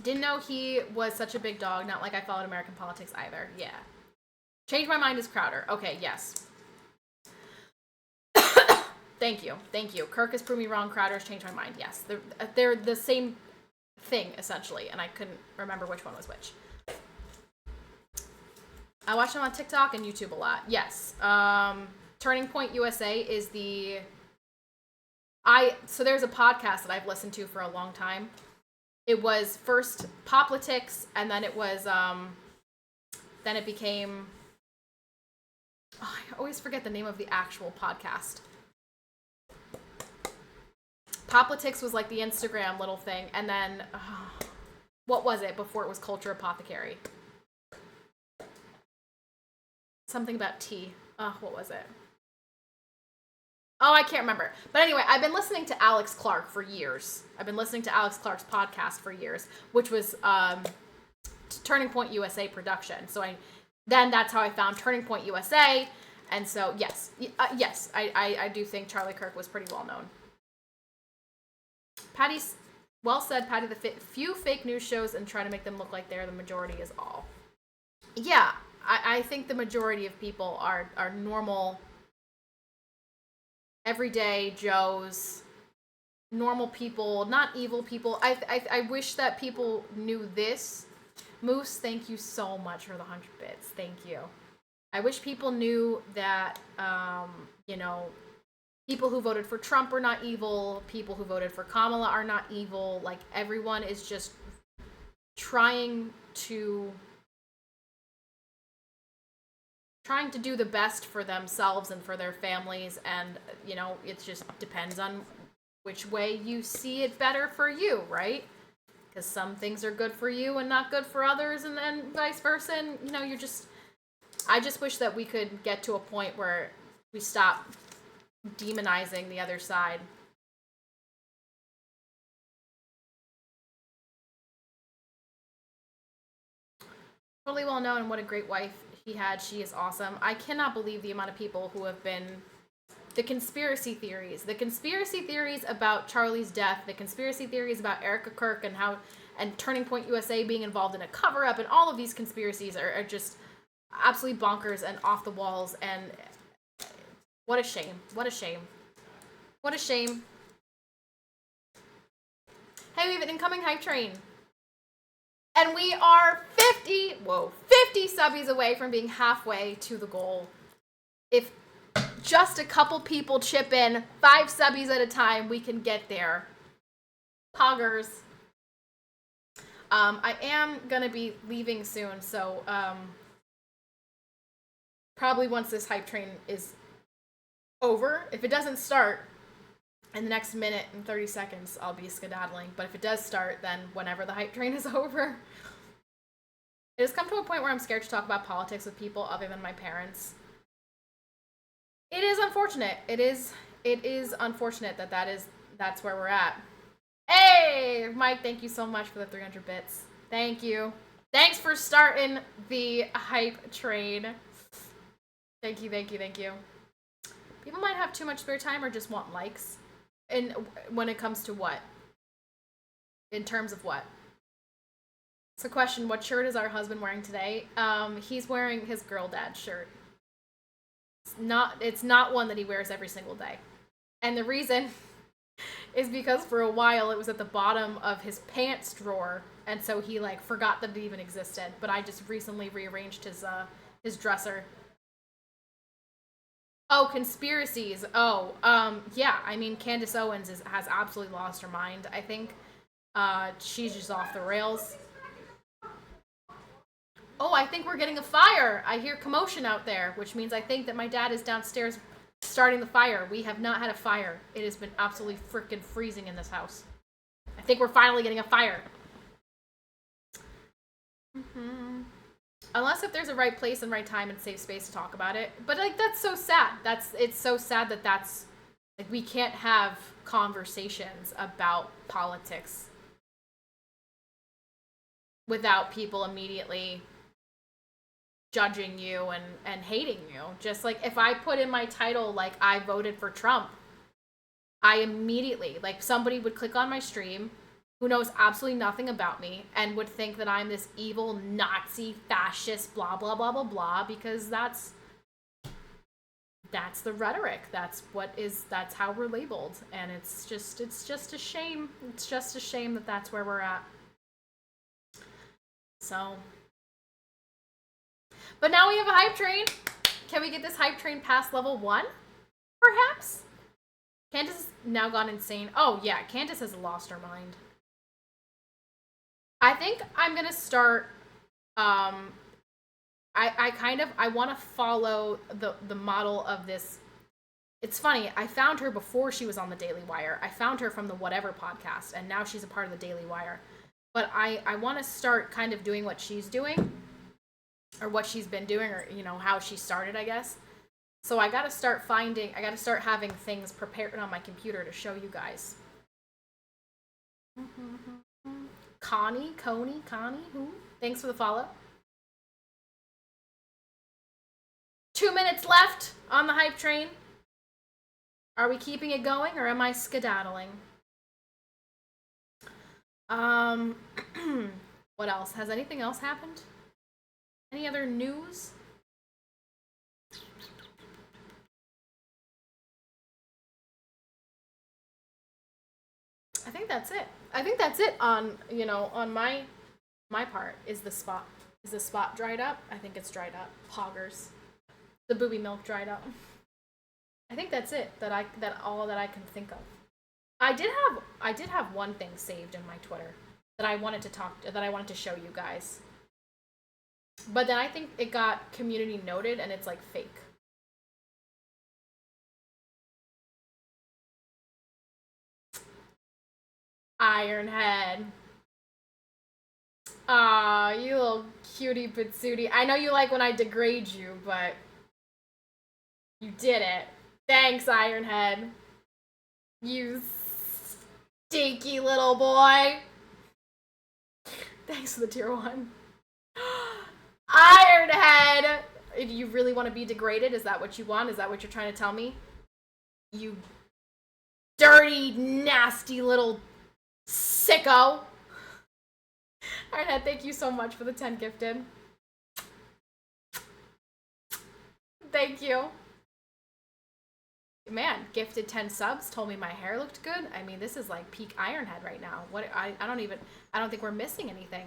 Speaker 1: Didn't know he was such a big dog. Not like I followed American politics either. Yeah. Change My Mind is Crowder. Okay, yes. Thank you. Kirk has Prove Me Wrong. Crowder's Change My Mind. Yes, they're the same thing essentially, and I couldn't remember which one was which. I watch them on TikTok and YouTube a lot. Yes. Turning Point USA is so there's a podcast that I've listened to for a long time. It was first Poplitics, and then it was then it became I always forget the name of the actual podcast. Poplitics was like the Instagram little thing, and then what was it before it was Culture Apothecary? Something about tea. What was it? Oh, I can't remember. But anyway, I've been listening to Alex Clark for years. I've been listening to Alex Clark's podcast for years, which was Turning Point USA production. So that's how I found Turning Point USA. And so, yes, I do think Charlie Kirk was pretty well known. Patty's, well said, Patty. The few fake news shows and try to make them look like they're the majority is all. Yeah, I think the majority of people are normal, everyday Joes, normal people, not evil people. I wish that people knew this. Moose, thank you so much for the 100 bits. Thank you. I wish people knew that, you know, people who voted for Trump are not evil. People who voted for Kamala are not evil. Like, everyone is just trying to do the best for themselves and for their families, and, you know, it just depends on which way you see it better for you, right? Because some things are good for you and not good for others, and then vice versa, and, you know, I just wish that we could get to a point where we stop demonizing the other side. Totally well known, and what a great wife he had. She is awesome. I cannot believe the amount of people who have been... The conspiracy theories about Charlie's death, the conspiracy theories about Erica Kirk and Turning Point USA being involved in a cover-up, and all of these conspiracies are just absolutely bonkers and off the walls, and what a shame. What a shame. What a shame. Hey, we have an incoming hype train. And we are 50 subbies away from being halfway to the goal. If just a couple people chip in, 5 subbies at a time, we can get there. Poggers. I am gonna be leaving soon, so probably once this hype train is over, if it doesn't start in the next minute and 30 seconds, I'll be skedaddling. But if it does start, then whenever the hype train is over. It has come to a point where I'm scared to talk about politics with people other than my parents. It is unfortunate. It is unfortunate that's where we're at. Hey, Mike, thank you so much for the 300 bits. Thank you. Thanks for starting the hype train. Thank you. People might have too much spare time or just want likes. And when it comes to what? In terms of what? So question, what shirt is our husband wearing today? He's wearing his girl dad shirt. It's not one that he wears every single day. And the reason is because for a while it was at the bottom of his pants drawer, and so he like forgot that it even existed. But I just recently rearranged his dresser. Oh, conspiracies. Oh, yeah, I mean, Candace Owens has absolutely lost her mind, I think. She's just off the rails. Oh, I think we're getting a fire. I hear commotion out there, which means I think that my dad is downstairs starting the fire. We have not had a fire. It has been absolutely freaking freezing in this house. I think we're finally getting a fire. Unless if there's a right place and right time and safe space to talk about it. But, like, that's so sad. It's so sad that's, like, we can't have conversations about politics without people immediately judging you and hating you. Just like if I put in my title, like, I voted for Trump, I immediately, like, somebody would click on my stream who knows absolutely nothing about me and would think that I'm this evil Nazi fascist blah blah blah blah blah, because that's the rhetoric. That's how we're labeled, and it's just a shame. It's just a shame that that's where we're at. So, but now we have a hype train. Can we get this hype train past level 1? Perhaps? Candace has now gone insane. Oh yeah, Candace has lost her mind. I think I'm gonna start, I want to follow the model of this. It's funny, I found her before she was on the Daily Wire. I found her from the Whatever podcast, and now she's a part of the Daily Wire. But I want to start kind of doing what she's doing, or what she's been doing, or, you know, how she started, I guess. So I gotta start having things prepared on my computer to show you guys. Connie, who? Thanks for the follow. 2 minutes left on the hype train. Are we keeping it going, or am I skedaddling? What else? Has anything else happened? Any other news? I think that's it. I think that's it on, you know, on my My part is the spot. Is the spot dried up? I think it's dried up. Poggers. The booby milk dried up. I think that's it. That all that I can think of. I did have one thing saved in my Twitter that I wanted to show you guys. But then I think it got community noted and it's like fake. Ironhead. Aw, you little cutie patootie. I know you like when I degrade you, but you did it. Thanks, Ironhead. You stinky little boy. Thanks for the tier 1. Ironhead! If you really want to be degraded, is that what you want? Is that what you're trying to tell me? You dirty, nasty little sicko. Ironhead, thank you so much for the 10 gifted. Thank you. Man, gifted 10 subs, told me my hair looked good. I mean, this is like peak Ironhead right now. What I don't think we're missing anything.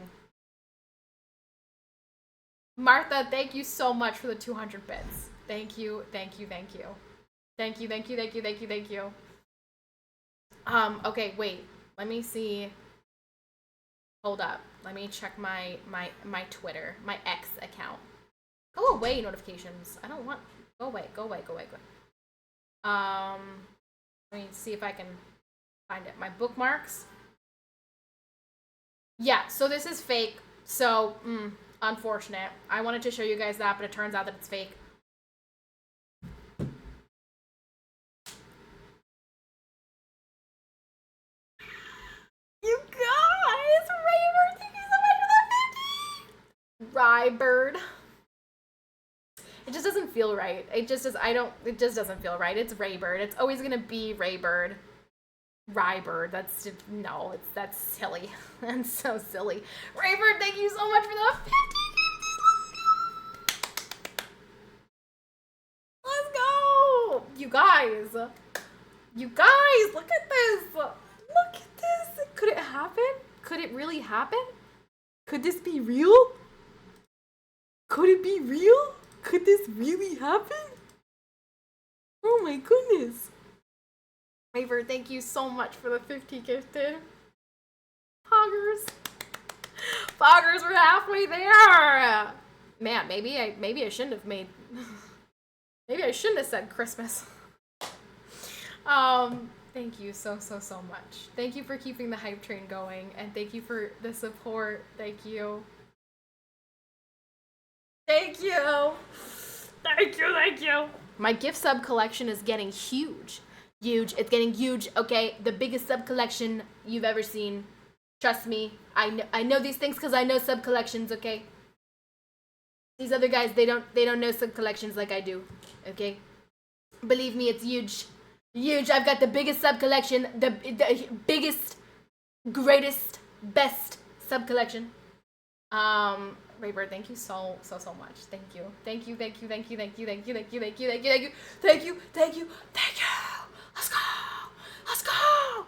Speaker 1: Martha, thank you so much for the 200 bits. Thank you, thank you, thank you. Thank you, thank you, thank you, thank you, thank you. Okay, wait. Let me see. Hold up. Let me check my Twitter, my X account. Go away, notifications. I don't want. Go away. Go away. Go away. Go away. Let me see if I can find it. My bookmarks. Yeah. So this is fake. So unfortunate. I wanted to show you guys that, but it turns out that it's fake. You guys, Raybird, thank you so much for the 50. Rybird. It just doesn't feel right. It just doesn't feel right. It's Raybird. It's always gonna be Raybird. Rybird. That's silly. That's so silly. Raybird, thank you so much for the 50. Let's go! You guys, look at this. Look at this. Could it happen? Could it really happen? Could this be real? Could it be real? Could this really happen? Oh my goodness. Raver, thank you so much for the 50 gifted. Poggers. Poggers, we're halfway there. Man, maybe I shouldn't have made... Maybe I shouldn't have said Christmas. Thank you so much. Thank you for keeping the hype train going, and thank you for the support. Thank you. Thank you. Thank you, thank you. My gift sub collection is getting huge. Huge. It's getting huge, okay? The biggest sub collection you've ever seen. Trust me. I know these things because I know sub collections, okay? These other guys, they don't know sub collections like I do, okay? Believe me, it's huge. Huge. I've got the biggest sub collection, the biggest, greatest, best sub collection. Raybird, thank you so much. Thank you. Thank you, thank you, thank you, thank you, thank you, thank you, thank you, thank you, thank you, thank you, thank you, thank you. Let's go! Let's go!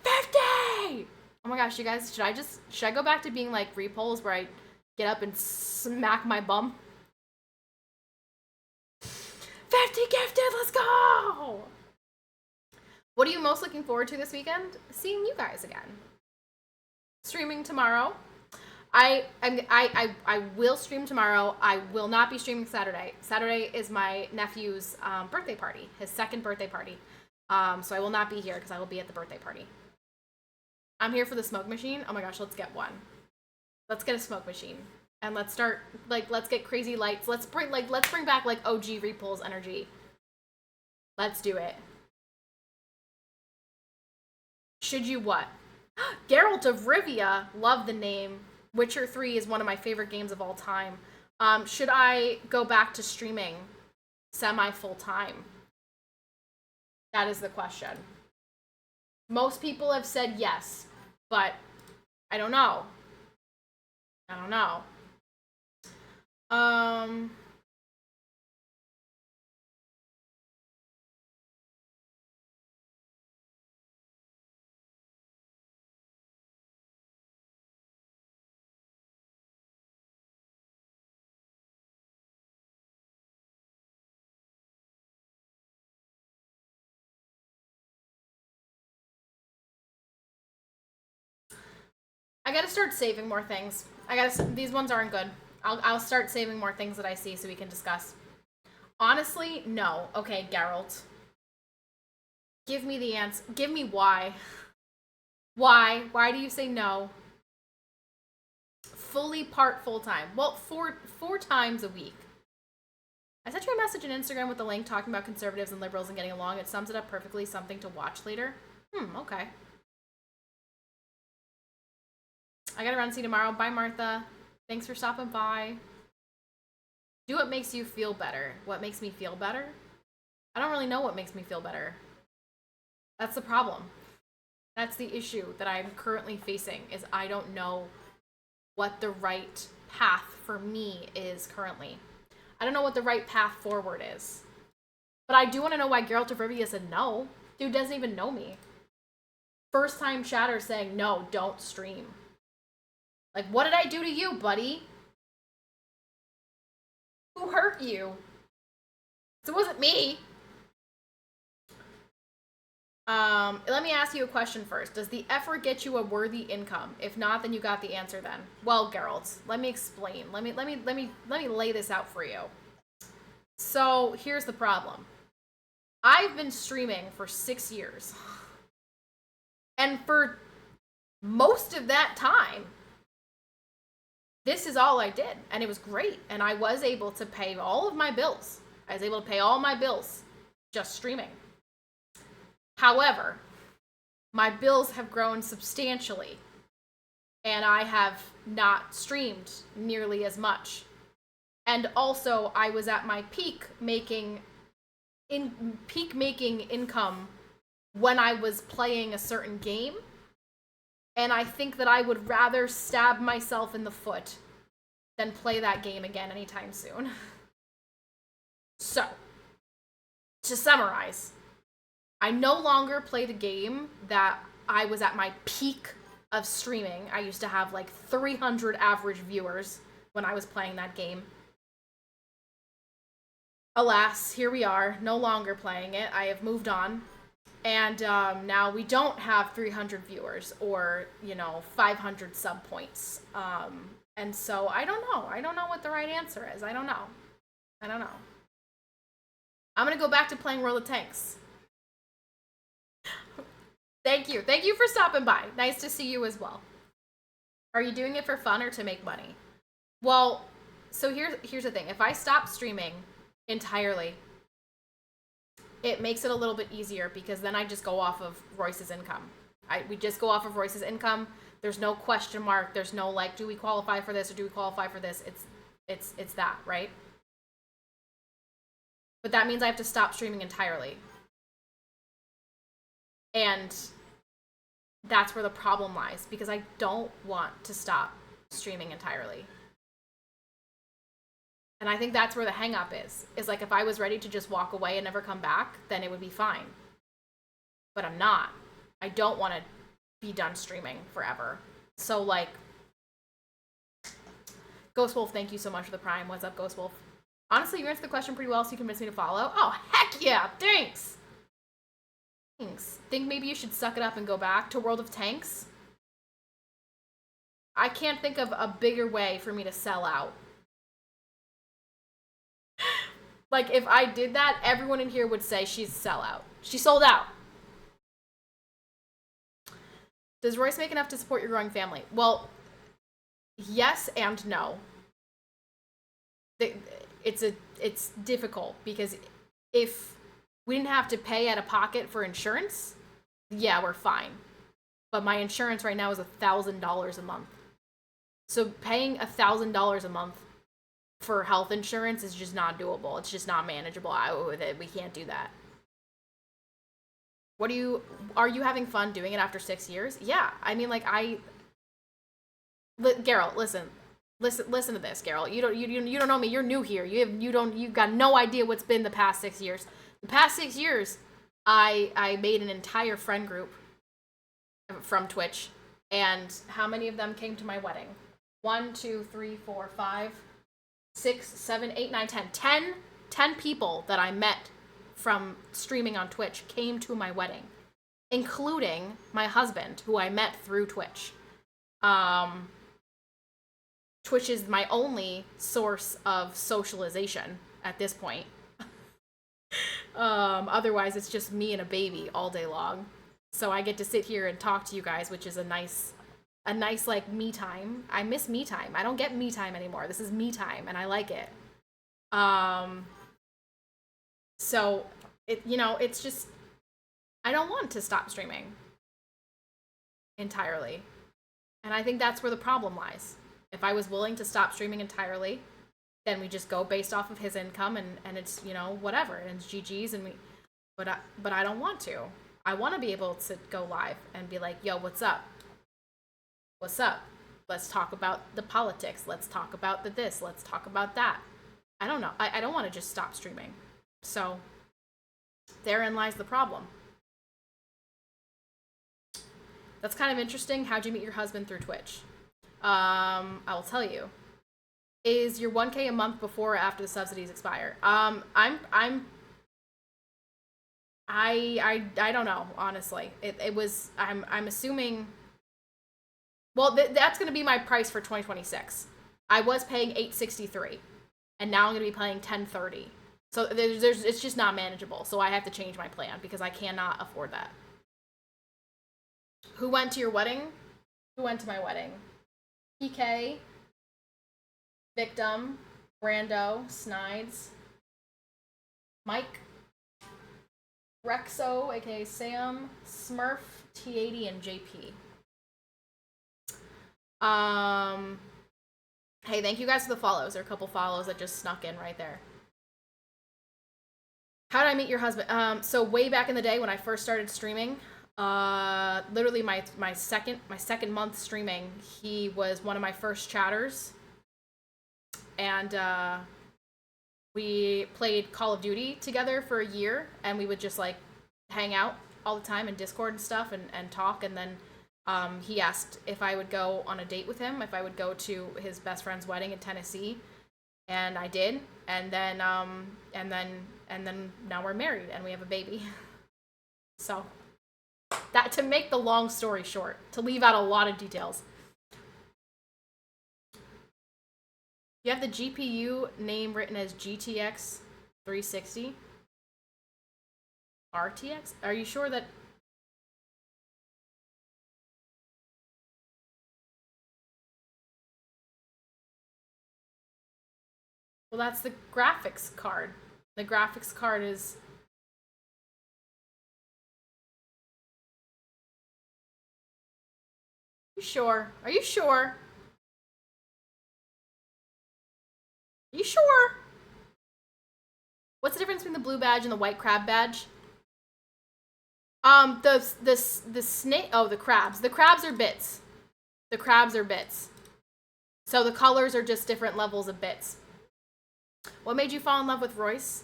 Speaker 1: 50! Oh my gosh, you guys, should I go back to being like repolls where I get up and smack my bum? 50 gifted, let's go! What are you most looking forward to this weekend? Seeing you guys again. Streaming tomorrow. I will stream tomorrow. I will not be streaming Saturday. Saturday is my nephew's birthday party, his second birthday party. So I will not be here because I will be at the birthday party. I'm here for the smoke machine. Oh my gosh, let's get one. Let's get a smoke machine. And let's start, let's get crazy lights. Let's bring back, OG repulse energy. Let's do it. Should you what? Geralt of Rivia, love the name. Witcher 3 is one of my favorite games of all time. Should I go back to streaming semi-full time? That is the question. Most people have said yes, but I don't know. I don't know. I gotta start saving more things. These ones aren't good. I'll start saving more things that I see so we can discuss. Honestly, no. Okay, Geralt. Give me the answer. Give me why. Why? Why do you say no? Fully part full-time. Well, four times a week. I sent you a message on Instagram with a link talking about conservatives and liberals and getting along. It sums it up perfectly. Something to watch later. Okay. I gotta run, see you tomorrow. Bye, Martha. Thanks for stopping by. Do what makes you feel better. What makes me feel better? I don't really know what makes me feel better. That's the problem. That's the issue that I'm currently facing, is I don't know what the right path for me is currently. I don't know what the right path forward is. But I do want to know why Geralt of Rivia said no. Dude doesn't even know me. First time chatter saying, no, don't stream. Like, what did I do to you, buddy? Who hurt you? It wasn't me. Let me ask you a question first. Does the effort get you a worthy income? If not, then you got the answer then. Well, Geralt, let me explain. Let me lay this out for you. So, here's the problem. I've been streaming for 6 years. And for most of that time, this is all I did. And it was great. And I was able to pay all of my bills. I was able to pay all my bills just streaming. However, my bills have grown substantially, and I have not streamed nearly as much. And also, I was at my peak making income when I was playing a certain game, and I think that I would rather stab myself in the foot than play that game again anytime soon. So, to summarize, I no longer play the game that I was at my peak of streaming. I used to have like 300 average viewers when I was playing that game. Alas, here we are, no longer playing it. I have moved on. And now we don't have 300 viewers or, 500 sub points. And so I don't know. I don't know what the right answer is. I don't know. I'm going to go back to playing World of Tanks. Thank you. Thank you for stopping by. Nice to see you as well. Are you doing it for fun or to make money? Well, so here's the thing. If I stop streaming entirely, it makes it a little bit easier because then I just go off of Royce's income. We just go off of Royce's income. There's no question mark. There's no like, do we qualify for this or do we qualify for this? It's that, right? But that means I have to stop streaming entirely. And that's where the problem lies, because I don't want to stop streaming entirely. And I think that's where the hang up is like, if I was ready to just walk away and never come back, then it would be fine. But I'm not. I don't want to be done streaming forever. So, like, Ghost Wolf, thank you so much for the Prime. What's up, Ghost Wolf? Honestly, you answered the question pretty well, so you convinced me to follow. Oh, heck yeah! Thanks! Think maybe you should suck it up and go back to World of Tanks? I can't think of a bigger way for me to sell out. Like, if I did that, everyone in here would say she's a sellout. She sold out. Does Royce make enough to support your growing family? Well, yes and no. It's difficult because if we didn't have to pay out of pocket for insurance, yeah, we're fine. But my insurance right now is $1,000 a month. So paying $1,000 a month for health insurance is just not doable. It's just not manageable. We can't do that. Are you having fun doing it after 6 years? Yeah. I mean, like, Geralt, listen to this, Geralt. You don't know me. You're new here. You've got no idea what's been the past 6 years. The past 6 years, I made an entire friend group from Twitch, and how many of them came to my wedding? 1, 2, 3, 4, 5, 6, 7, 8, 9, 10. 10 people that I met from streaming on Twitch came to my wedding, including my husband, who I met through Twitch. Twitch is my only source of socialization at this point. Otherwise, it's just me and a baby all day long. So I get to sit here and talk to you guys, which is a nice like me time. I miss me time. I don't get me time anymore. This is me time, and I like it. So it's just I don't want to stop streaming entirely, and I think that's where the problem lies. If I was willing to stop streaming entirely, then we just go based off of his income, and it's whatever, and it's GG's, and but I don't want to. I want to be able to go live and be like, yo, what's up? What's up? Let's talk about the politics. Let's talk about the this. Let's talk about that. I don't know. I don't want to just stop streaming. So therein lies the problem. That's kind of interesting. How'd you meet your husband? Through Twitch? I will tell you. Is your 1K a month before or after the subsidies expire? I don't know, honestly. It was, I'm assuming, well, that's going to be my price for 2026. I was paying $863, and now I'm going to be paying $1030. So it's just not manageable. So I have to change my plan because I cannot afford that. Who went to your wedding? Who went to my wedding? PK, Victim, Brando, Snides, Mike, Rexo, aka Sam, Smurf, T80, and JP. Hey, thank you guys for the follows. There are a couple follows that just snuck in right there. How did I meet your husband? So way back in the day when I first started streaming, literally my second month streaming, he was one of my first chatters, and we played Call of Duty together for a year, and we would just like hang out all the time in Discord and stuff and talk, and then he asked if I would go on a date with him, if I would go to his best friend's wedding in Tennessee, and I did, and then now we're married and we have a baby. So that, to make the long story short, to leave out a lot of details. You have the GPU name written as GTX 360? RTX? Are you sure that... Well, that's the graphics card. The graphics card is... You sure? Are you sure? You sure? What's the difference between the blue badge and the white crab badge? The snake. Oh, the crabs. The crabs are bits. The crabs are bits. So the colors are just different levels of bits. What made you fall in love with Royce?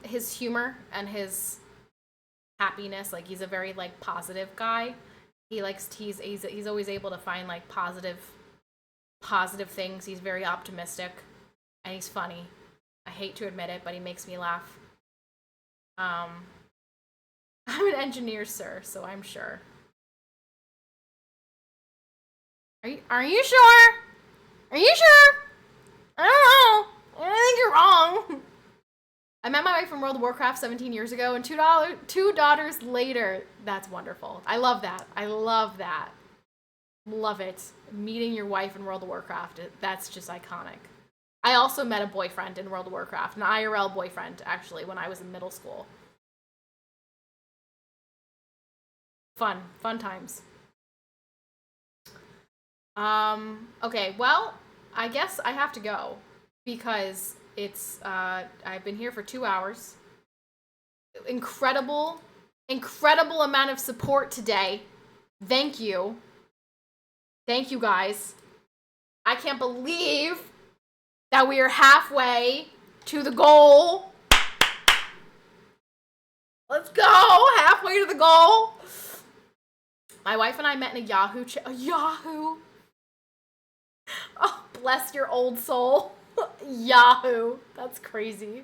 Speaker 1: His humor and his happiness. Like, he's a very like positive guy. He's always able to find like positive things. He's very optimistic, and he's funny. I hate to admit it, but he makes me laugh. I'm an engineer, sir, so I'm sure. Are you sure? Are you sure? I don't know. I think you're wrong. I met my wife from World of Warcraft 17 years ago, and two daughters later. That's wonderful. I love that. I love that. Love it. Meeting your wife in World of Warcraft, that's just iconic. I also met a boyfriend in World of Warcraft, an IRL boyfriend, actually, when I was in middle school. Fun times. Okay, well, I guess I have to go because it's, I've been here for 2 hours. Incredible amount of support today. Thank you. Thank you, guys. I can't believe that we are halfway to the goal. Let's go! Halfway to the goal. My wife and I met in a Yahoo Yahoo! Oh, bless your old soul. Yahoo! That's crazy.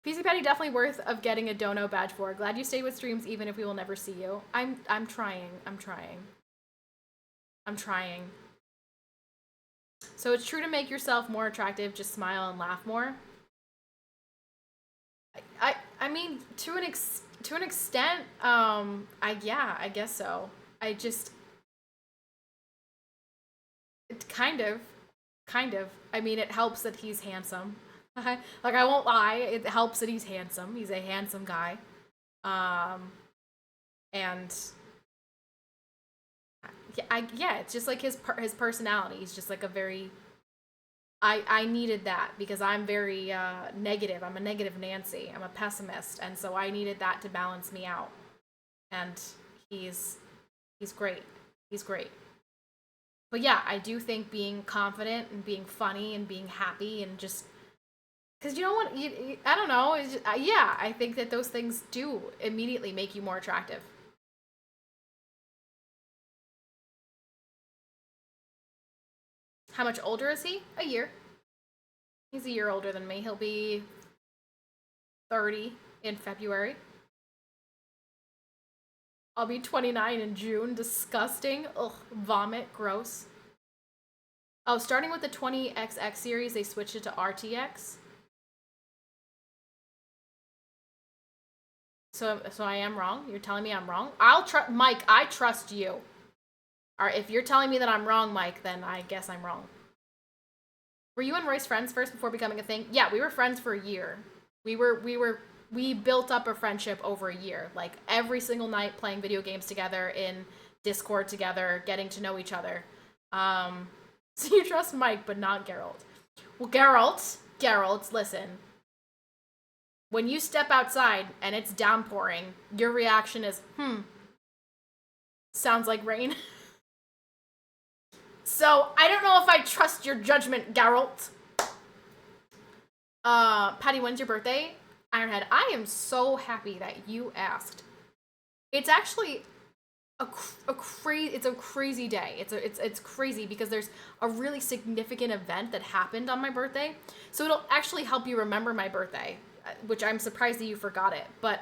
Speaker 1: PCPatty definitely worth of getting a dono badge for. Glad you stay with streams even if we will never see you. I'm trying. I'm trying. So it's true to make yourself more attractive, just smile and laugh more. I mean, to an extent, I guess so. I just it kind of. I mean, it helps that he's handsome. Like, I won't lie, it helps that he's handsome. He's a handsome guy. Um, and yeah, it's just like his personality. He's just like a very I needed that because I'm very negative. I'm a negative Nancy. I'm a pessimist, and so I needed that to balance me out. And he's he's great. He's great. But yeah, I do think being confident and being funny and being happy and just because you know what I don't know. Yeah, I think that those things do immediately make you more attractive. How much older is he? A year. He's a year older than me. He'll be 30 in February. I'll be 29 in June. Disgusting. Ugh, vomit. Gross. Oh, starting with the 20XX series, they switched it to RTX. So I am wrong. You're telling me I'm wrong. I'll trust Mike. I trust you. All right. If you're telling me that I'm wrong, Mike, then I guess I'm wrong. Were you and Royce friends first before becoming a thing? Yeah, we were friends for a year. We built up a friendship over a year. Like every single night playing video games together in Discord together, getting to know each other. So you trust Mike, but not Geralt. Well, Geralt, listen. When you step outside and it's downpouring, your reaction is, sounds like rain. So I don't know if I trust your judgment, Geralt. Patty, when's your birthday? Ironhead, I am so happy that you asked. It's actually it's a crazy day. It's crazy because there's a really significant event that happened on my birthday. So it'll actually help you remember my birthday, which I'm surprised that you forgot it. But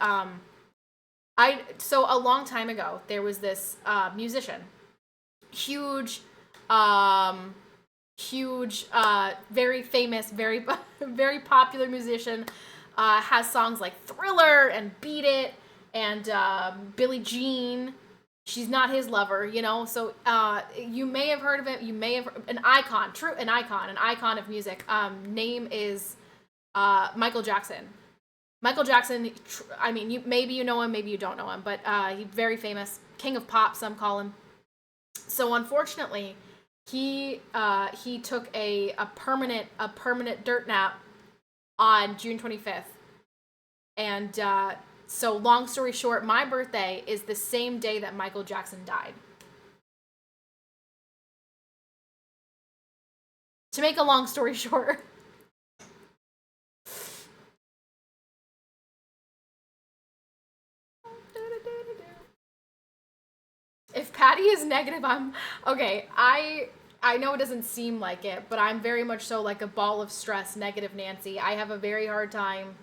Speaker 1: so a long time ago there was this musician, huge very famous, very very popular musician, has songs like Thriller and Beat It and Billie Jean. She's not his lover, you know. So you may have heard of it. You may have an icon of music. Name is Michael Jackson. Michael Jackson. I mean, maybe you know him, maybe you don't know him, but he's very famous, king of pop. Some call him. So unfortunately, he took a permanent dirt nap on June 25th, and so long story short, my birthday is the same day that Michael Jackson died. To make a long story short. If Patty is negative, I'm okay. I know it doesn't seem like it, but I'm very much so like a ball of stress, negative Nancy. I have a very hard time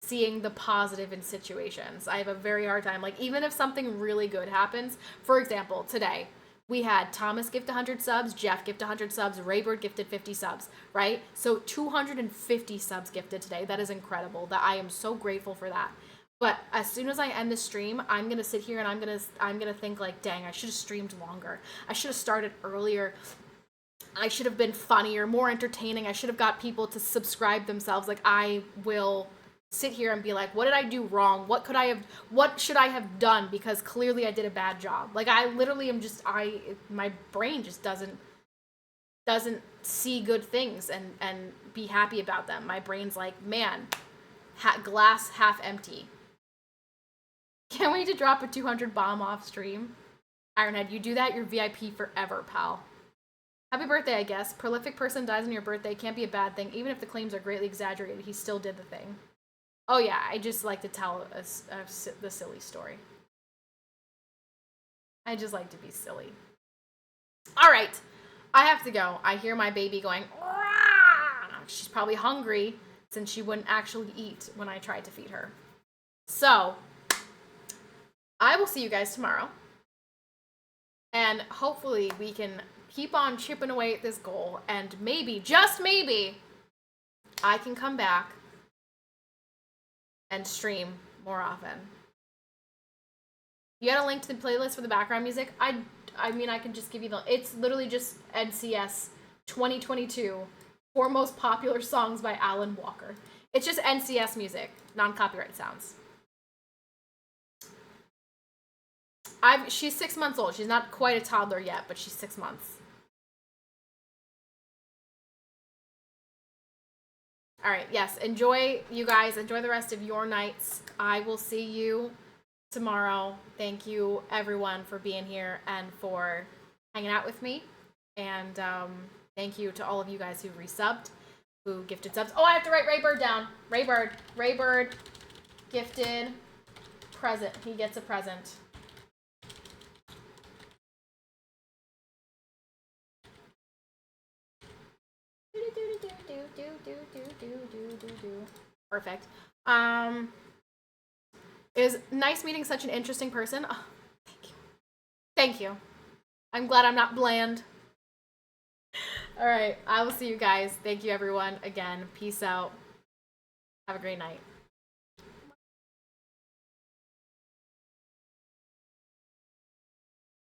Speaker 1: seeing the positive in situations. I have a very hard time. Like, even if something really good happens, for example, today, we had Thomas gift 100 subs, Jeff gift 100 subs, Raybird gifted 50 subs, right? So 250 subs gifted today. That is incredible. That I am so grateful for that. But as soon as I end the stream, I'm gonna sit here and I'm gonna think like, dang, I should have streamed longer. I should have started earlier. I should have been funnier, more entertaining. I should have got people to subscribe themselves. Like, I will sit here and be like, what did I do wrong? What should I have done? Because clearly I did a bad job. Like, I literally am just, my brain just doesn't see good things and be happy about them. My brain's like, man, glass half empty. Can't wait to drop a 200 bomb off stream. Ironhead, you do that, you're VIP forever, pal. Happy birthday, I guess. Prolific person dies on your birthday. Can't be a bad thing. Even if the claims are greatly exaggerated, he still did the thing. Oh yeah, I just like to tell the silly story. I just like to be silly. All right, I have to go. I hear my baby going, "Rah!" She's probably hungry since she wouldn't actually eat when I tried to feed her. So, I will see you guys tomorrow. And hopefully we can keep on chipping away at this goal, and maybe, just maybe, I can come back and stream more often. You got a link to the playlist for the background music? I mean, I can just give you the... It's literally just NCS 2022 4 most popular songs by Alan Walker. It's just NCS music, non-copyright sounds. She's 6 months old. She's not quite a toddler yet, but she's 6 months. All right, yes, enjoy, you guys. Enjoy the rest of your nights. I will see you tomorrow. Thank you, everyone, for being here and for hanging out with me. And thank you to all of you guys who resubbed, who gifted subs. Oh, I have to write Raybird down. Raybird gifted present. He gets a present. Perfect. It was nice meeting such an interesting person. Oh, thank you. Thank you. I'm glad I'm not bland. All right, I will see you guys. Thank you, everyone. Again, peace out. Have a great night.